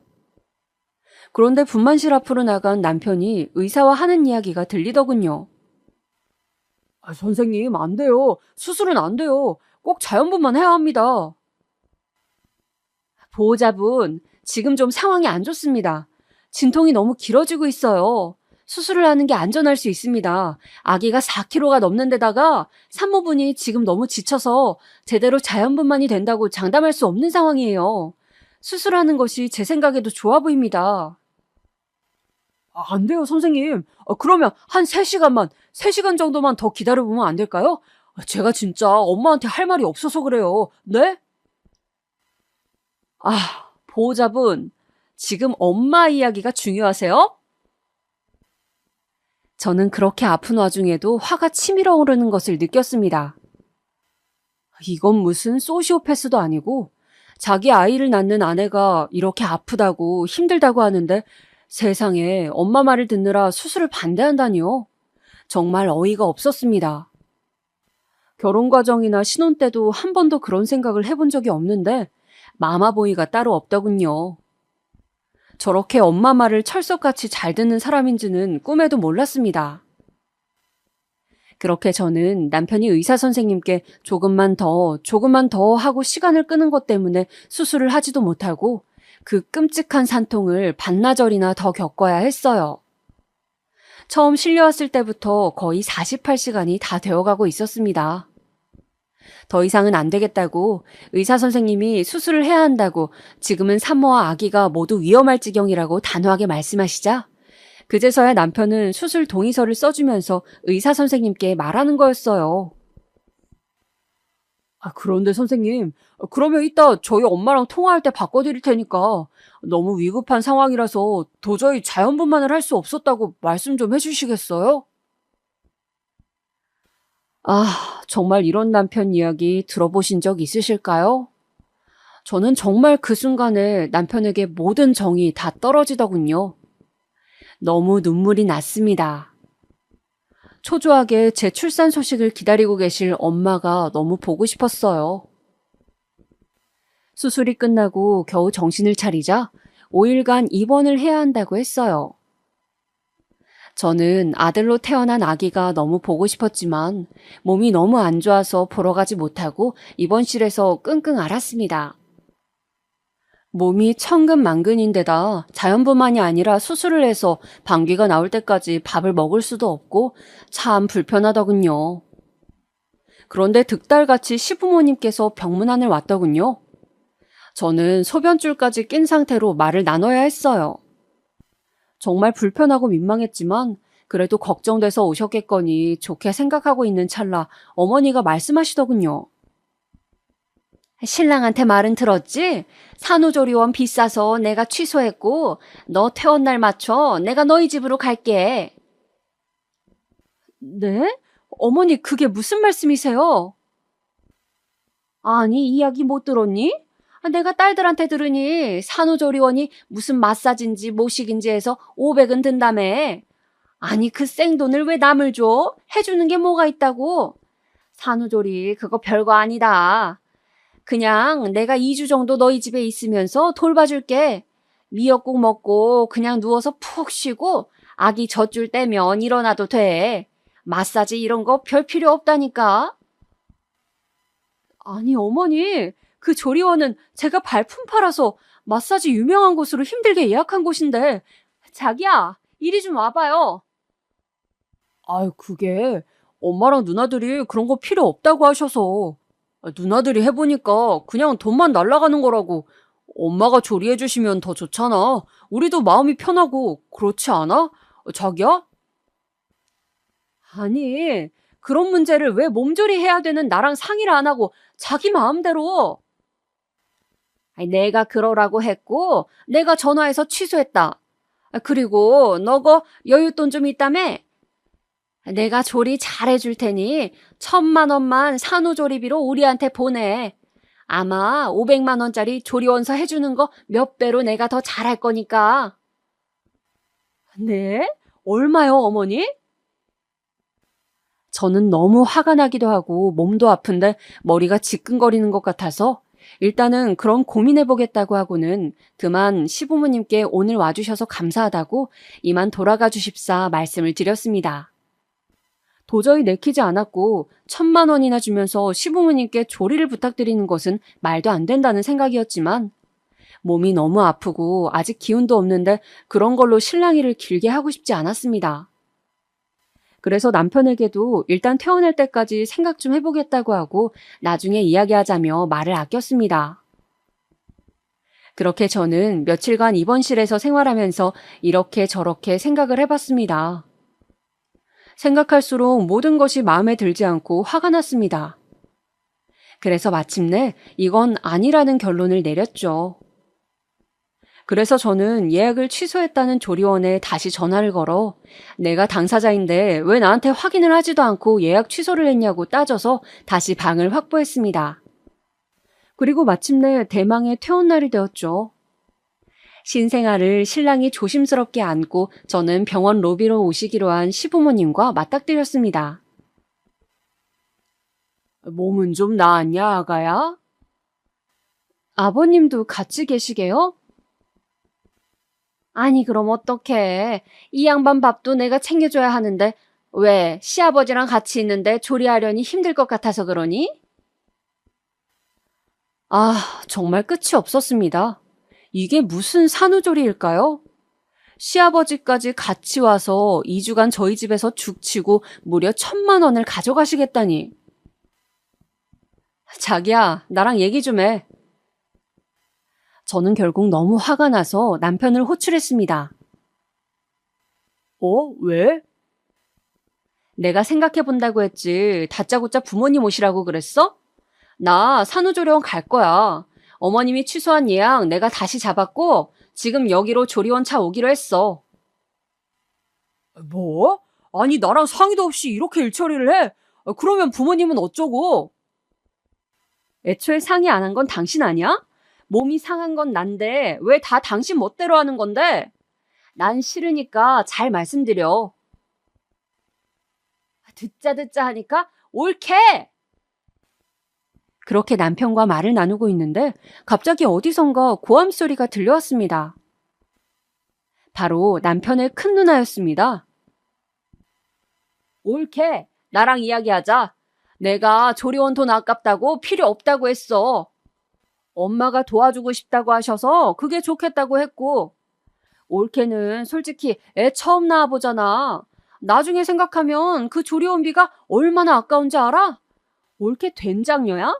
그런데 분만실 앞으로 나간 남편이 의사와 하는 이야기가 들리더군요. 선생님, 안 돼요. 수술은 안 돼요. 꼭 자연분만 해야 합니다. 보호자분, 지금 좀 상황이 안 좋습니다. 진통이 너무 길어지고 있어요. 수술을 하는 게 안전할 수 있습니다. 아기가 4kg가 넘는 데다가 산모분이 지금 너무 지쳐서 제대로 자연분만이 된다고 장담할 수 없는 상황이에요. 수술하는 것이 제 생각에도 좋아 보입니다. 안 돼요, 선생님. 그러면 한 3시간 정도만 더 기다려보면 안 될까요? 제가 진짜 엄마한테 할 말이 없어서 그래요. 네? 보호자분, 지금 엄마 이야기가 중요하세요? 저는 그렇게 아픈 와중에도 화가 치밀어 오르는 것을 느꼈습니다. 이건 무슨 소시오패스도 아니고 자기 아이를 낳는 아내가 이렇게 아프다고 힘들다고 하는데 세상에 엄마 말을 듣느라 수술을 반대한다니요. 정말 어이가 없었습니다. 결혼 과정이나 신혼 때도 한 번도 그런 생각을 해본 적이 없는데 마마보이가 따로 없더군요. 저렇게 엄마 말을 철석같이 잘 듣는 사람인지는 꿈에도 몰랐습니다. 그렇게 저는 남편이 의사 선생님께 조금만 더 하고 시간을 끄는 것 때문에 수술을 하지도 못하고 그 끔찍한 산통을 반나절이나 더 겪어야 했어요. 처음 실려왔을 때부터 거의 48시간이 다 되어가고 있었습니다. 더 이상은 안 되겠다고 의사 선생님이 수술을 해야 한다고 지금은 산모와 아기가 모두 위험할 지경이라고 단호하게 말씀하시자 그제서야 남편은 수술 동의서를 써주면서 의사 선생님께 말하는 거였어요. 그런데 선생님, 그러면 이따 저희 엄마랑 통화할 때 바꿔드릴 테니까 너무 위급한 상황이라서 도저히 자연분만을 할 수 없었다고 말씀 좀 해주시겠어요? 정말 이런 남편 이야기 들어보신 적 있으실까요? 저는 정말 그 순간에 남편에게 모든 정이 다 떨어지더군요. 너무 눈물이 났습니다. 초조하게 제 출산 소식을 기다리고 계실 엄마가 너무 보고 싶었어요. 수술이 끝나고 겨우 정신을 차리자 5일간 입원을 해야 한다고 했어요. 저는 아들로 태어난 아기가 너무 보고 싶었지만 몸이 너무 안 좋아서 보러 가지 못하고 입원실에서 끙끙 앓았습니다. 몸이 천근만근인데다 자연분만이 아니라 수술을 해서 방귀가 나올 때까지 밥을 먹을 수도 없고 참 불편하더군요. 그런데 득달같이 시부모님께서 병문안을 왔더군요. 저는 소변줄까지 낀 상태로 말을 나눠야 했어요. 정말 불편하고 민망했지만 그래도 걱정돼서 오셨겠거니 좋게 생각하고 있는 찰나 어머니가 말씀하시더군요. 신랑한테 말은 들었지? 산후조리원 비싸서 내가 취소했고 너 퇴원날 맞춰 내가 너희 집으로 갈게. 네? 어머니 그게 무슨 말씀이세요? 아니 이야기 못 들었니? 내가 딸들한테 들으니 산후조리원이 무슨 마사지인지 모식인지 해서 500은 든다며. 아니 그 생돈을 왜 남을 줘? 해주는 게 뭐가 있다고? 산후조리 그거 별거 아니다. 그냥 내가 2주 정도 너희 집에 있으면서 돌봐줄게. 미역국 먹고 그냥 누워서 푹 쉬고 아기 젖줄 때면 일어나도 돼. 마사지 이런 거 별 필요 없다니까. 아니 어머니 그 조리원은 제가 발품 팔아서 마사지 유명한 곳으로 힘들게 예약한 곳인데 자기야 이리 좀 와봐요. 그게 엄마랑 누나들이 그런 거 필요 없다고 하셔서. 누나들이 해보니까 그냥 돈만 날아가는 거라고. 엄마가 조리해 주시면 더 좋잖아. 우리도 마음이 편하고 그렇지 않아? 자기야? 아니 그런 문제를 왜 몸조리해야 되는 나랑 상의를 안 하고 자기 마음대로. 내가 그러라고 했고 내가 전화해서 취소했다. 그리고 너거 여윳돈 좀 있다며? 내가 조리 잘해줄 테니 1,000만 원만 산후조리비로 우리한테 보내. 아마 500만 원짜리 조리원서 해주는 거 몇 배로 내가 더 잘할 거니까. 네? 얼마요 어머니? 저는 너무 화가 나기도 하고 몸도 아픈데 머리가 지끈거리는 것 같아서 일단은 그럼 고민해보겠다고 하고는 그만 시부모님께 오늘 와주셔서 감사하다고 이만 돌아가 주십사 말씀을 드렸습니다. 도저히 내키지 않았고 1,000만 원이나 주면서 시부모님께 조리를 부탁드리는 것은 말도 안 된다는 생각이었지만 몸이 너무 아프고 아직 기운도 없는데 그런 걸로 실랑이를 길게 하고 싶지 않았습니다. 그래서 남편에게도 일단 퇴원할 때까지 생각 좀 해보겠다고 하고 나중에 이야기하자며 말을 아꼈습니다. 그렇게 저는 며칠간 입원실에서 생활하면서 이렇게 저렇게 생각을 해봤습니다. 생각할수록 모든 것이 마음에 들지 않고 화가 났습니다. 그래서 마침내 이건 아니라는 결론을 내렸죠. 그래서 저는 예약을 취소했다는 조리원에 다시 전화를 걸어 내가 당사자인데 왜 나한테 확인을 하지도 않고 예약 취소를 했냐고 따져서 다시 방을 확보했습니다. 그리고 마침내 대망의 퇴원날이 되었죠. 신생아를 신랑이 조심스럽게 안고 저는 병원 로비로 오시기로 한 시부모님과 맞닥뜨렸습니다. 몸은 좀 나았냐, 아가야? 아버님도 같이 계시게요? 아니, 그럼 어떡해. 이 양반 밥도 내가 챙겨줘야 하는데 왜 시아버지랑 같이 있는데 조리하려니 힘들 것 같아서 그러니? 아, 정말 끝이 없었습니다. 이게 무슨 산후조리일까요? 시아버지까지 같이 와서 2주간 저희 집에서 죽치고 무려 1,000만 원을 가져가시겠다니. 자기야, 나랑 얘기 좀 해. 저는 결국 너무 화가 나서 남편을 호출했습니다. 왜? 내가 생각해본다고 했지 다짜고짜 부모님 오시라고 그랬어? 나 산후조리원 갈 거야. 어머님이 취소한 예약 내가 다시 잡았고 지금 여기로 조리원 차 오기로 했어. 뭐? 아니 나랑 상의도 없이 이렇게 일처리를 해? 그러면 부모님은 어쩌고? 애초에 상의 안 한 건 당신 아니야? 몸이 상한 건 난데 왜 다 당신 멋대로 하는 건데? 난 싫으니까 잘 말씀드려. 듣자 하니까 옳게! 그렇게 남편과 말을 나누고 있는데 갑자기 어디선가 고함 소리가 들려왔습니다. 바로 남편의 큰 누나였습니다. 옳게! 나랑 이야기하자. 내가 조리원 돈 아깝다고 필요 없다고 했어. 엄마가 도와주고 싶다고 하셔서 그게 좋겠다고 했고 올케는 솔직히 애 처음 낳아보잖아. 나중에 생각하면 그 조리원비가 얼마나 아까운지 알아? 올케 된장녀야?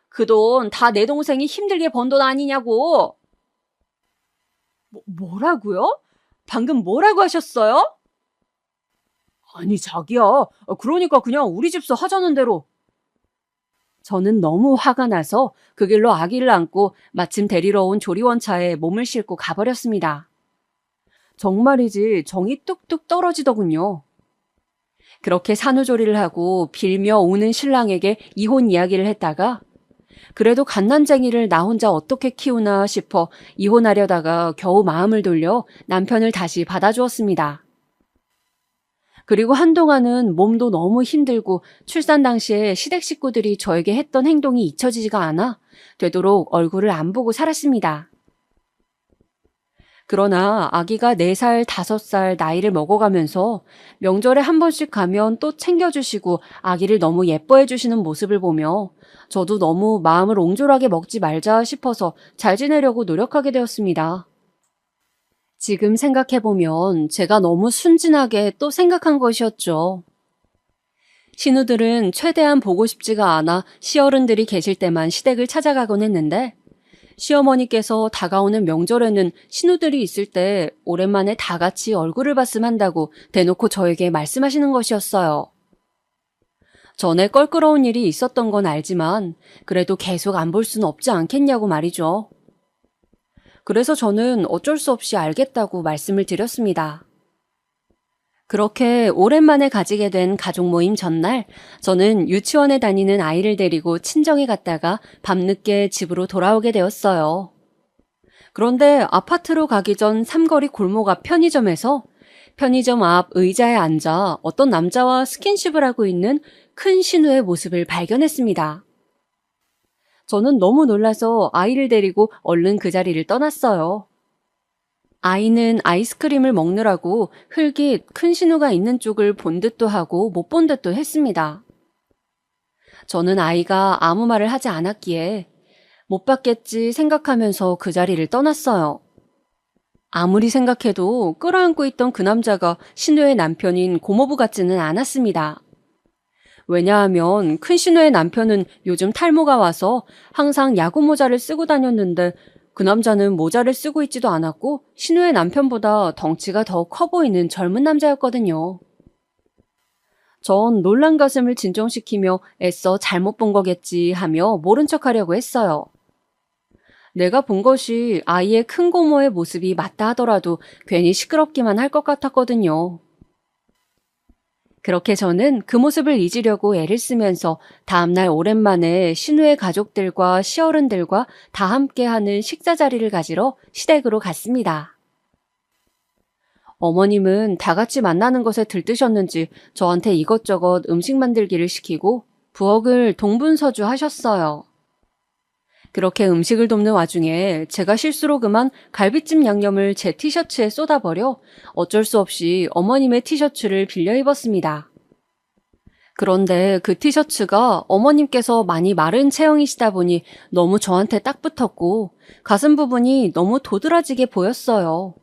그 돈 다 내 동생이 힘들게 번 돈 아니냐고. 뭐라고요? 방금 뭐라고 하셨어요? 아니 자기야, 그러니까 그냥 우리 집서 하자는 대로. 저는 너무 화가 나서 그 길로 아기를 안고 마침 데리러 온 조리원 차에 몸을 싣고 가버렸습니다. 정말이지 정이 뚝뚝 떨어지더군요. 그렇게 산후조리를 하고 빌며 우는 신랑에게 이혼 이야기를 했다가 그래도 갓난쟁이를 나 혼자 어떻게 키우나 싶어 이혼하려다가 겨우 마음을 돌려 남편을 다시 받아주었습니다. 그리고 한동안은 몸도 너무 힘들고 출산 당시에 시댁 식구들이 저에게 했던 행동이 잊혀지지가 않아 되도록 얼굴을 안 보고 살았습니다. 그러나 아기가 4살, 5살 나이를 먹어가면서 명절에 한 번씩 가면 또 챙겨주시고 아기를 너무 예뻐해 주시는 모습을 보며 저도 너무 마음을 옹졸하게 먹지 말자 싶어서 잘 지내려고 노력하게 되었습니다. 지금 생각해보면 제가 너무 순진하게 또 생각한 것이었죠. 신우들은 최대한 보고 싶지가 않아 시어른들이 계실 때만 시댁을 찾아가곤 했는데 시어머니께서 다가오는 명절에는 신우들이 있을 때 오랜만에 다 같이 얼굴을 봤음 한다고 대놓고 저에게 말씀하시는 것이었어요. 전에 껄끄러운 일이 있었던 건 알지만 그래도 계속 안 볼 수는 없지 않겠냐고 말이죠. 그래서 저는 어쩔 수 없이 알겠다고 말씀을 드렸습니다. 그렇게 오랜만에 가지게 된 가족 모임 전날 저는 유치원에 다니는 아이를 데리고 친정에 갔다가 밤늦게 집으로 돌아오게 되었어요. 그런데 아파트로 가기 전 삼거리 골목 앞 편의점에서 편의점 앞 의자에 앉아 어떤 남자와 스킨십을 하고 있는 큰 신우의 모습을 발견했습니다. 저는 너무 놀라서 아이를 데리고 얼른 그 자리를 떠났어요. 아이는 아이스크림을 먹느라고 흘깃 큰 신우가 있는 쪽을 본 듯도 하고 못 본 듯도 했습니다. 저는 아이가 아무 말을 하지 않았기에 못 봤겠지 생각하면서 그 자리를 떠났어요. 아무리 생각해도 끌어안고 있던 그 남자가 신우의 남편인 고모부 같지는 않았습니다. 왜냐하면 큰 신우의 남편은 요즘 탈모가 와서 항상 야구 모자를 쓰고 다녔는데 그 남자는 모자를 쓰고 있지도 않았고 신우의 남편보다 덩치가 더 커 보이는 젊은 남자였거든요. 전 놀란 가슴을 진정시키며 애써 잘못 본 거겠지 하며 모른 척하려고 했어요. 내가 본 것이 아이의 큰 고모의 모습이 맞다 하더라도 괜히 시끄럽기만 할 것 같았거든요. 그렇게 저는 그 모습을 잊으려고 애를 쓰면서 다음날 오랜만에 신우의 가족들과 시어른들과 다 함께하는 식사 자리를 가지러 시댁으로 갔습니다. 어머님은 다 같이 만나는 것에 들뜨셨는지 저한테 이것저것 음식 만들기를 시키고 부엌을 동분서주 하셨어요. 그렇게 음식을 돕는 와중에 제가 실수로 그만 갈비찜 양념을 제 티셔츠에 쏟아버려 어쩔 수 없이 어머님의 티셔츠를 빌려 입었습니다. 그런데 그 티셔츠가 어머님께서 많이 마른 체형이시다 보니 너무 저한테 딱 붙었고 가슴 부분이 너무 도드라지게 보였어요.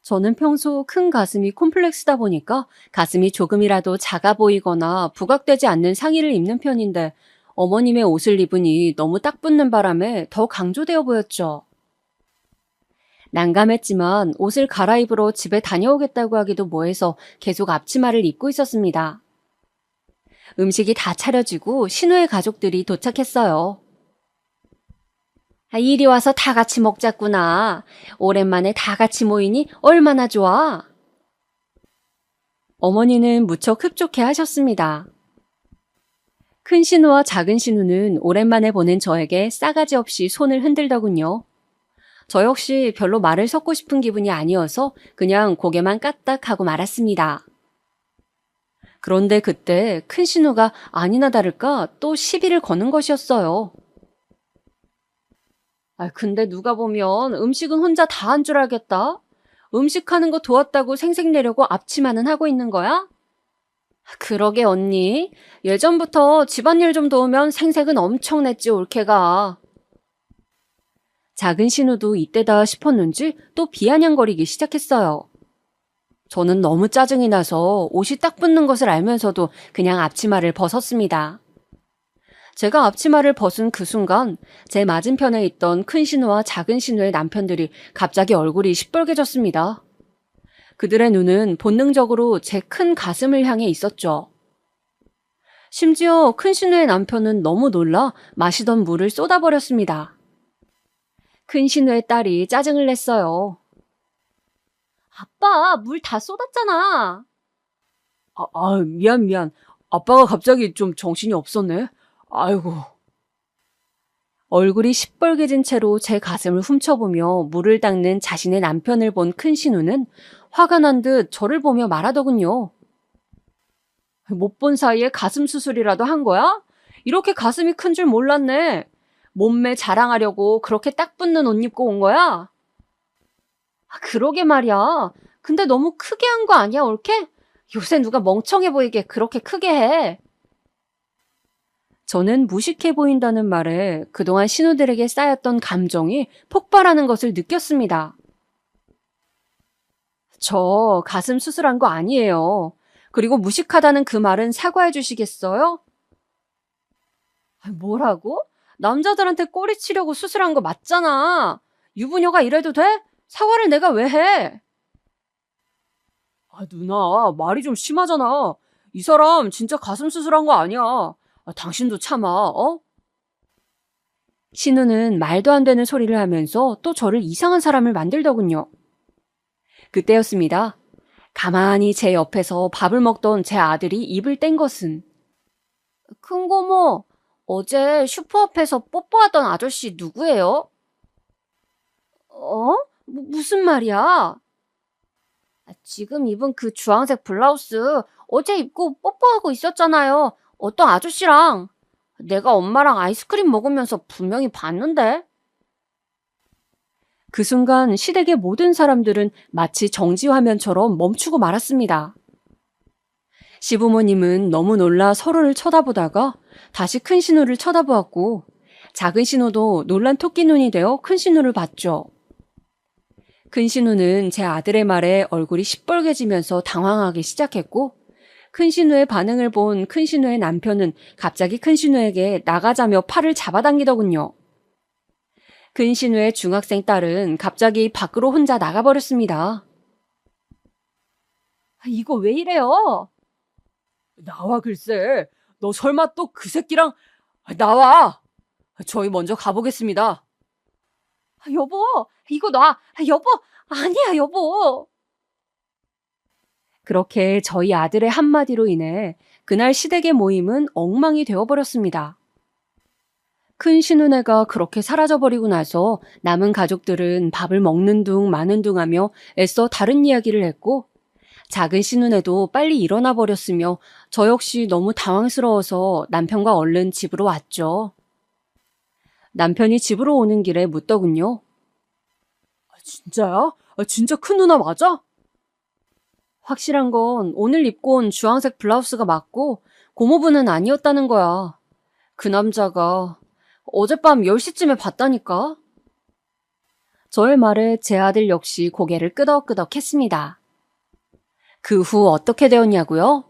저는 평소 큰 가슴이 콤플렉스다 보니까 가슴이 조금이라도 작아 보이거나 부각되지 않는 상의를 입는 편인데 어머님의 옷을 입으니 너무 딱 붙는 바람에 더 강조되어 보였죠. 난감했지만 옷을 갈아입으러 집에 다녀오겠다고 하기도 뭐해서 계속 앞치마를 입고 있었습니다. 음식이 다 차려지고 신우의 가족들이 도착했어요. 이리 와서 다 같이 먹자꾸나. 오랜만에 다 같이 모이니 얼마나 좋아. 어머니는 무척 흡족해 하셨습니다. 큰 신우와 작은 신우는 오랜만에 보는 저에게 싸가지 없이 손을 흔들더군요. 저 역시 별로 말을 섞고 싶은 기분이 아니어서 그냥 고개만 까딱하고 말았습니다. 그런데 그때 큰 신우가 아니나 다를까 또 시비를 거는 것이었어요. 근데 누가 보면 음식은 혼자 다 한 줄 알겠다. 음식하는 거 도왔다고 생색내려고 앞치마는 하고 있는 거야? 그러게 언니. 예전부터 집안일 좀 도우면 생색은 엄청 냈지 올케가. 작은 신우도 이때다 싶었는지 또 비아냥거리기 시작했어요. 저는 너무 짜증이 나서 옷이 딱 붙는 것을 알면서도 그냥 앞치마를 벗었습니다. 제가 앞치마를 벗은 그 순간 제 맞은편에 있던 큰 신우와 작은 신우의 남편들이 갑자기 얼굴이 시뻘개졌습니다. 그들의 눈은 본능적으로 제 큰 가슴을 향해 있었죠. 심지어 큰 신우의 남편은 너무 놀라 마시던 물을 쏟아버렸습니다. 큰 신우의 딸이 짜증을 냈어요. 아빠, 물 다 쏟았잖아. 미안. 아빠가 갑자기 좀 정신이 없었네. 아이고. 얼굴이 시뻘개진 채로 제 가슴을 훔쳐보며 물을 닦는 자신의 남편을 본 큰 신우는 화가 난 듯 저를 보며 말하더군요. 못 본 사이에 가슴 수술이라도 한 거야? 이렇게 가슴이 큰 줄 몰랐네. 몸매 자랑하려고 그렇게 딱 붙는 옷 입고 온 거야? 그러게 말이야. 근데 너무 크게 한 거 아니야, 올케? 요새 누가 멍청해 보이게 그렇게 크게 해. 저는 무식해 보인다는 말에 그동안 신우들에게 쌓였던 감정이 폭발하는 것을 느꼈습니다. 저 가슴 수술한 거 아니에요. 그리고 무식하다는 그 말은 사과해 주시겠어요? 뭐라고? 남자들한테 꼬리 치려고 수술한 거 맞잖아. 유부녀가 이래도 돼? 사과를 내가 왜 해? 누나, 말이 좀 심하잖아. 이 사람 진짜 가슴 수술한 거 아니야. 당신도 참아, 어? 신우는 말도 안 되는 소리를 하면서 또 저를 이상한 사람을 만들더군요. 그때였습니다. 가만히 제 옆에서 밥을 먹던 제 아들이 입을 뗀 것은 큰고모, 어제 슈퍼 앞에서 뽀뽀하던 아저씨 누구예요? 무슨 말이야? 지금 입은 그 주황색 블라우스 어제 입고 뽀뽀하고 있었잖아요. 어떤 아저씨랑. 내가 엄마랑 아이스크림 먹으면서 분명히 봤는데. 그 순간 시댁의 모든 사람들은 마치 정지화면처럼 멈추고 말았습니다. 시부모님은 너무 놀라 서로를 쳐다보다가 다시 큰 신우를 쳐다보았고 작은 신우도 놀란 토끼 눈이 되어 큰 신우를 봤죠. 큰 신우는 제 아들의 말에 얼굴이 시뻘개지면서 당황하기 시작했고 큰 신우의 반응을 본 큰 신우의 남편은 갑자기 큰 신우에게 나가자며 팔을 잡아당기더군요. 큰 신우의 중학생 딸은 갑자기 밖으로 혼자 나가버렸습니다. 이거 왜 이래요? 나와 글쎄. 너 설마 또 그 새끼랑 나와. 저희 먼저 가보겠습니다. 여보, 이거 놔. 여보, 아니야, 여보. 그렇게 저희 아들의 한마디로 인해 그날 시댁의 모임은 엉망이 되어버렸습니다. 큰 신우네가 그렇게 사라져버리고 나서 남은 가족들은 밥을 먹는 둥 마는 둥 하며 애써 다른 이야기를 했고 작은 신우네도 빨리 일어나 버렸으며 저 역시 너무 당황스러워서 남편과 얼른 집으로 왔죠. 남편이 집으로 오는 길에 묻더군요. 진짜야? 진짜 큰 누나 맞아? 확실한 건 오늘 입고 온 주황색 블라우스가 맞고 고모부는 아니었다는 거야. 그 남자가 어젯밤 10시쯤에 봤다니까. 저의 말에 제 아들 역시 고개를 끄덕끄덕 했습니다. 그 후 어떻게 되었냐고요?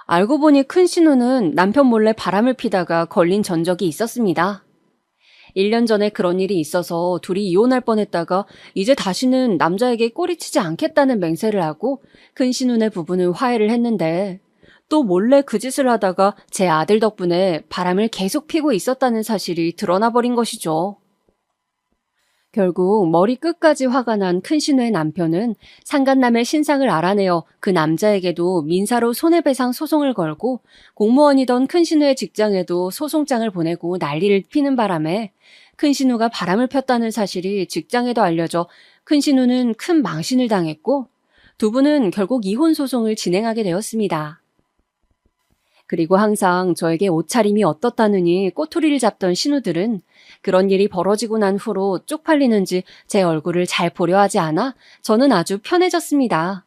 알고 보니 큰 신우는 남편 몰래 바람을 피다가 걸린 전적이 있었습니다. 1년 전에 그런 일이 있어서 둘이 이혼할 뻔했다가 이제 다시는 남자에게 꼬리치지 않겠다는 맹세를 하고 큰 신우네 부부는 화해를 했는데 또 몰래 그 짓을 하다가 제 아들 덕분에 바람을 계속 피고 있었다는 사실이 드러나 버린 것이죠. 결국 머리 끝까지 화가 난 큰 신우의 남편은 상간남의 신상을 알아내어 그 남자에게도 민사로 손해배상 소송을 걸고 공무원이던 큰 신우의 직장에도 소송장을 보내고 난리를 피는 바람에 큰 신우가 바람을 폈다는 사실이 직장에도 알려져 큰 신우는 큰 망신을 당했고 두 분은 결국 이혼 소송을 진행하게 되었습니다. 그리고 항상 저에게 옷차림이 어떻다느니 꼬투리를 잡던 신우들은 그런 일이 벌어지고 난 후로 쪽팔리는지 제 얼굴을 잘 보려 하지 않아 저는 아주 편해졌습니다.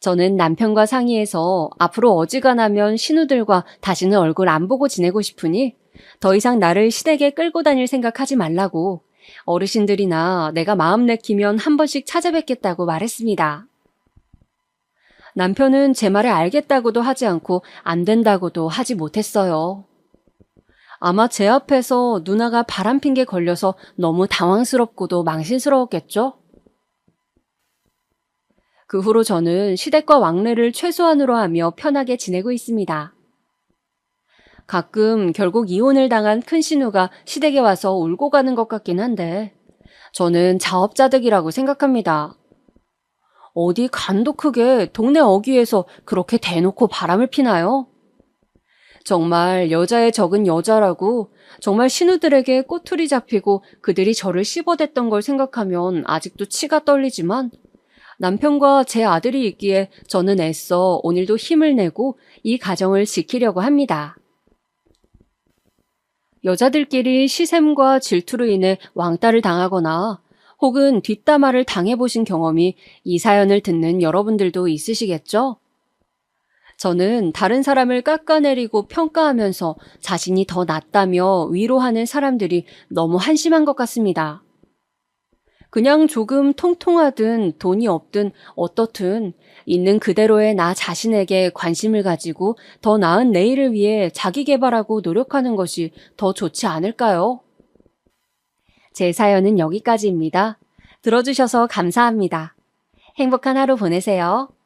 저는 남편과 상의해서 앞으로 어지간하면 신우들과 다시는 얼굴 안 보고 지내고 싶으니 더 이상 나를 시댁에 끌고 다닐 생각하지 말라고 어르신들이나 내가 마음 내키면 한 번씩 찾아뵙겠다고 말했습니다. 남편은 제 말을 알겠다고도 하지 않고 안 된다고도 하지 못했어요. 아마 제 앞에서 누나가 바람핀 게 걸려서 너무 당황스럽고도 망신스러웠겠죠? 그 후로 저는 시댁과 왕래를 최소한으로 하며 편하게 지내고 있습니다. 가끔 결국 이혼을 당한 큰 신우가 시댁에 와서 울고 가는 것 같긴 한데 저는 자업자득이라고 생각합니다. 어디 간도 크게 동네 어귀에서 그렇게 대놓고 바람을 피나요? 정말 여자의 적은 여자라고 정말 신우들에게 꼬투리 잡히고 그들이 저를 씹어댔던 걸 생각하면 아직도 치가 떨리지만 남편과 제 아들이 있기에 저는 애써 오늘도 힘을 내고 이 가정을 지키려고 합니다. 여자들끼리 시샘과 질투로 인해 왕따를 당하거나 혹은 뒷담화를 당해보신 경험이 이 사연을 듣는 여러분들도 있으시겠죠? 저는 다른 사람을 깎아내리고 평가하면서 자신이 더 낫다며 위로하는 사람들이 너무 한심한 것 같습니다. 그냥 조금 통통하든 돈이 없든 어떻든 있는 그대로의 나 자신에게 관심을 가지고 더 나은 내일을 위해 자기 개발하고 노력하는 것이 더 좋지 않을까요? 제 사연은 여기까지입니다. 들어주셔서 감사합니다. 행복한 하루 보내세요.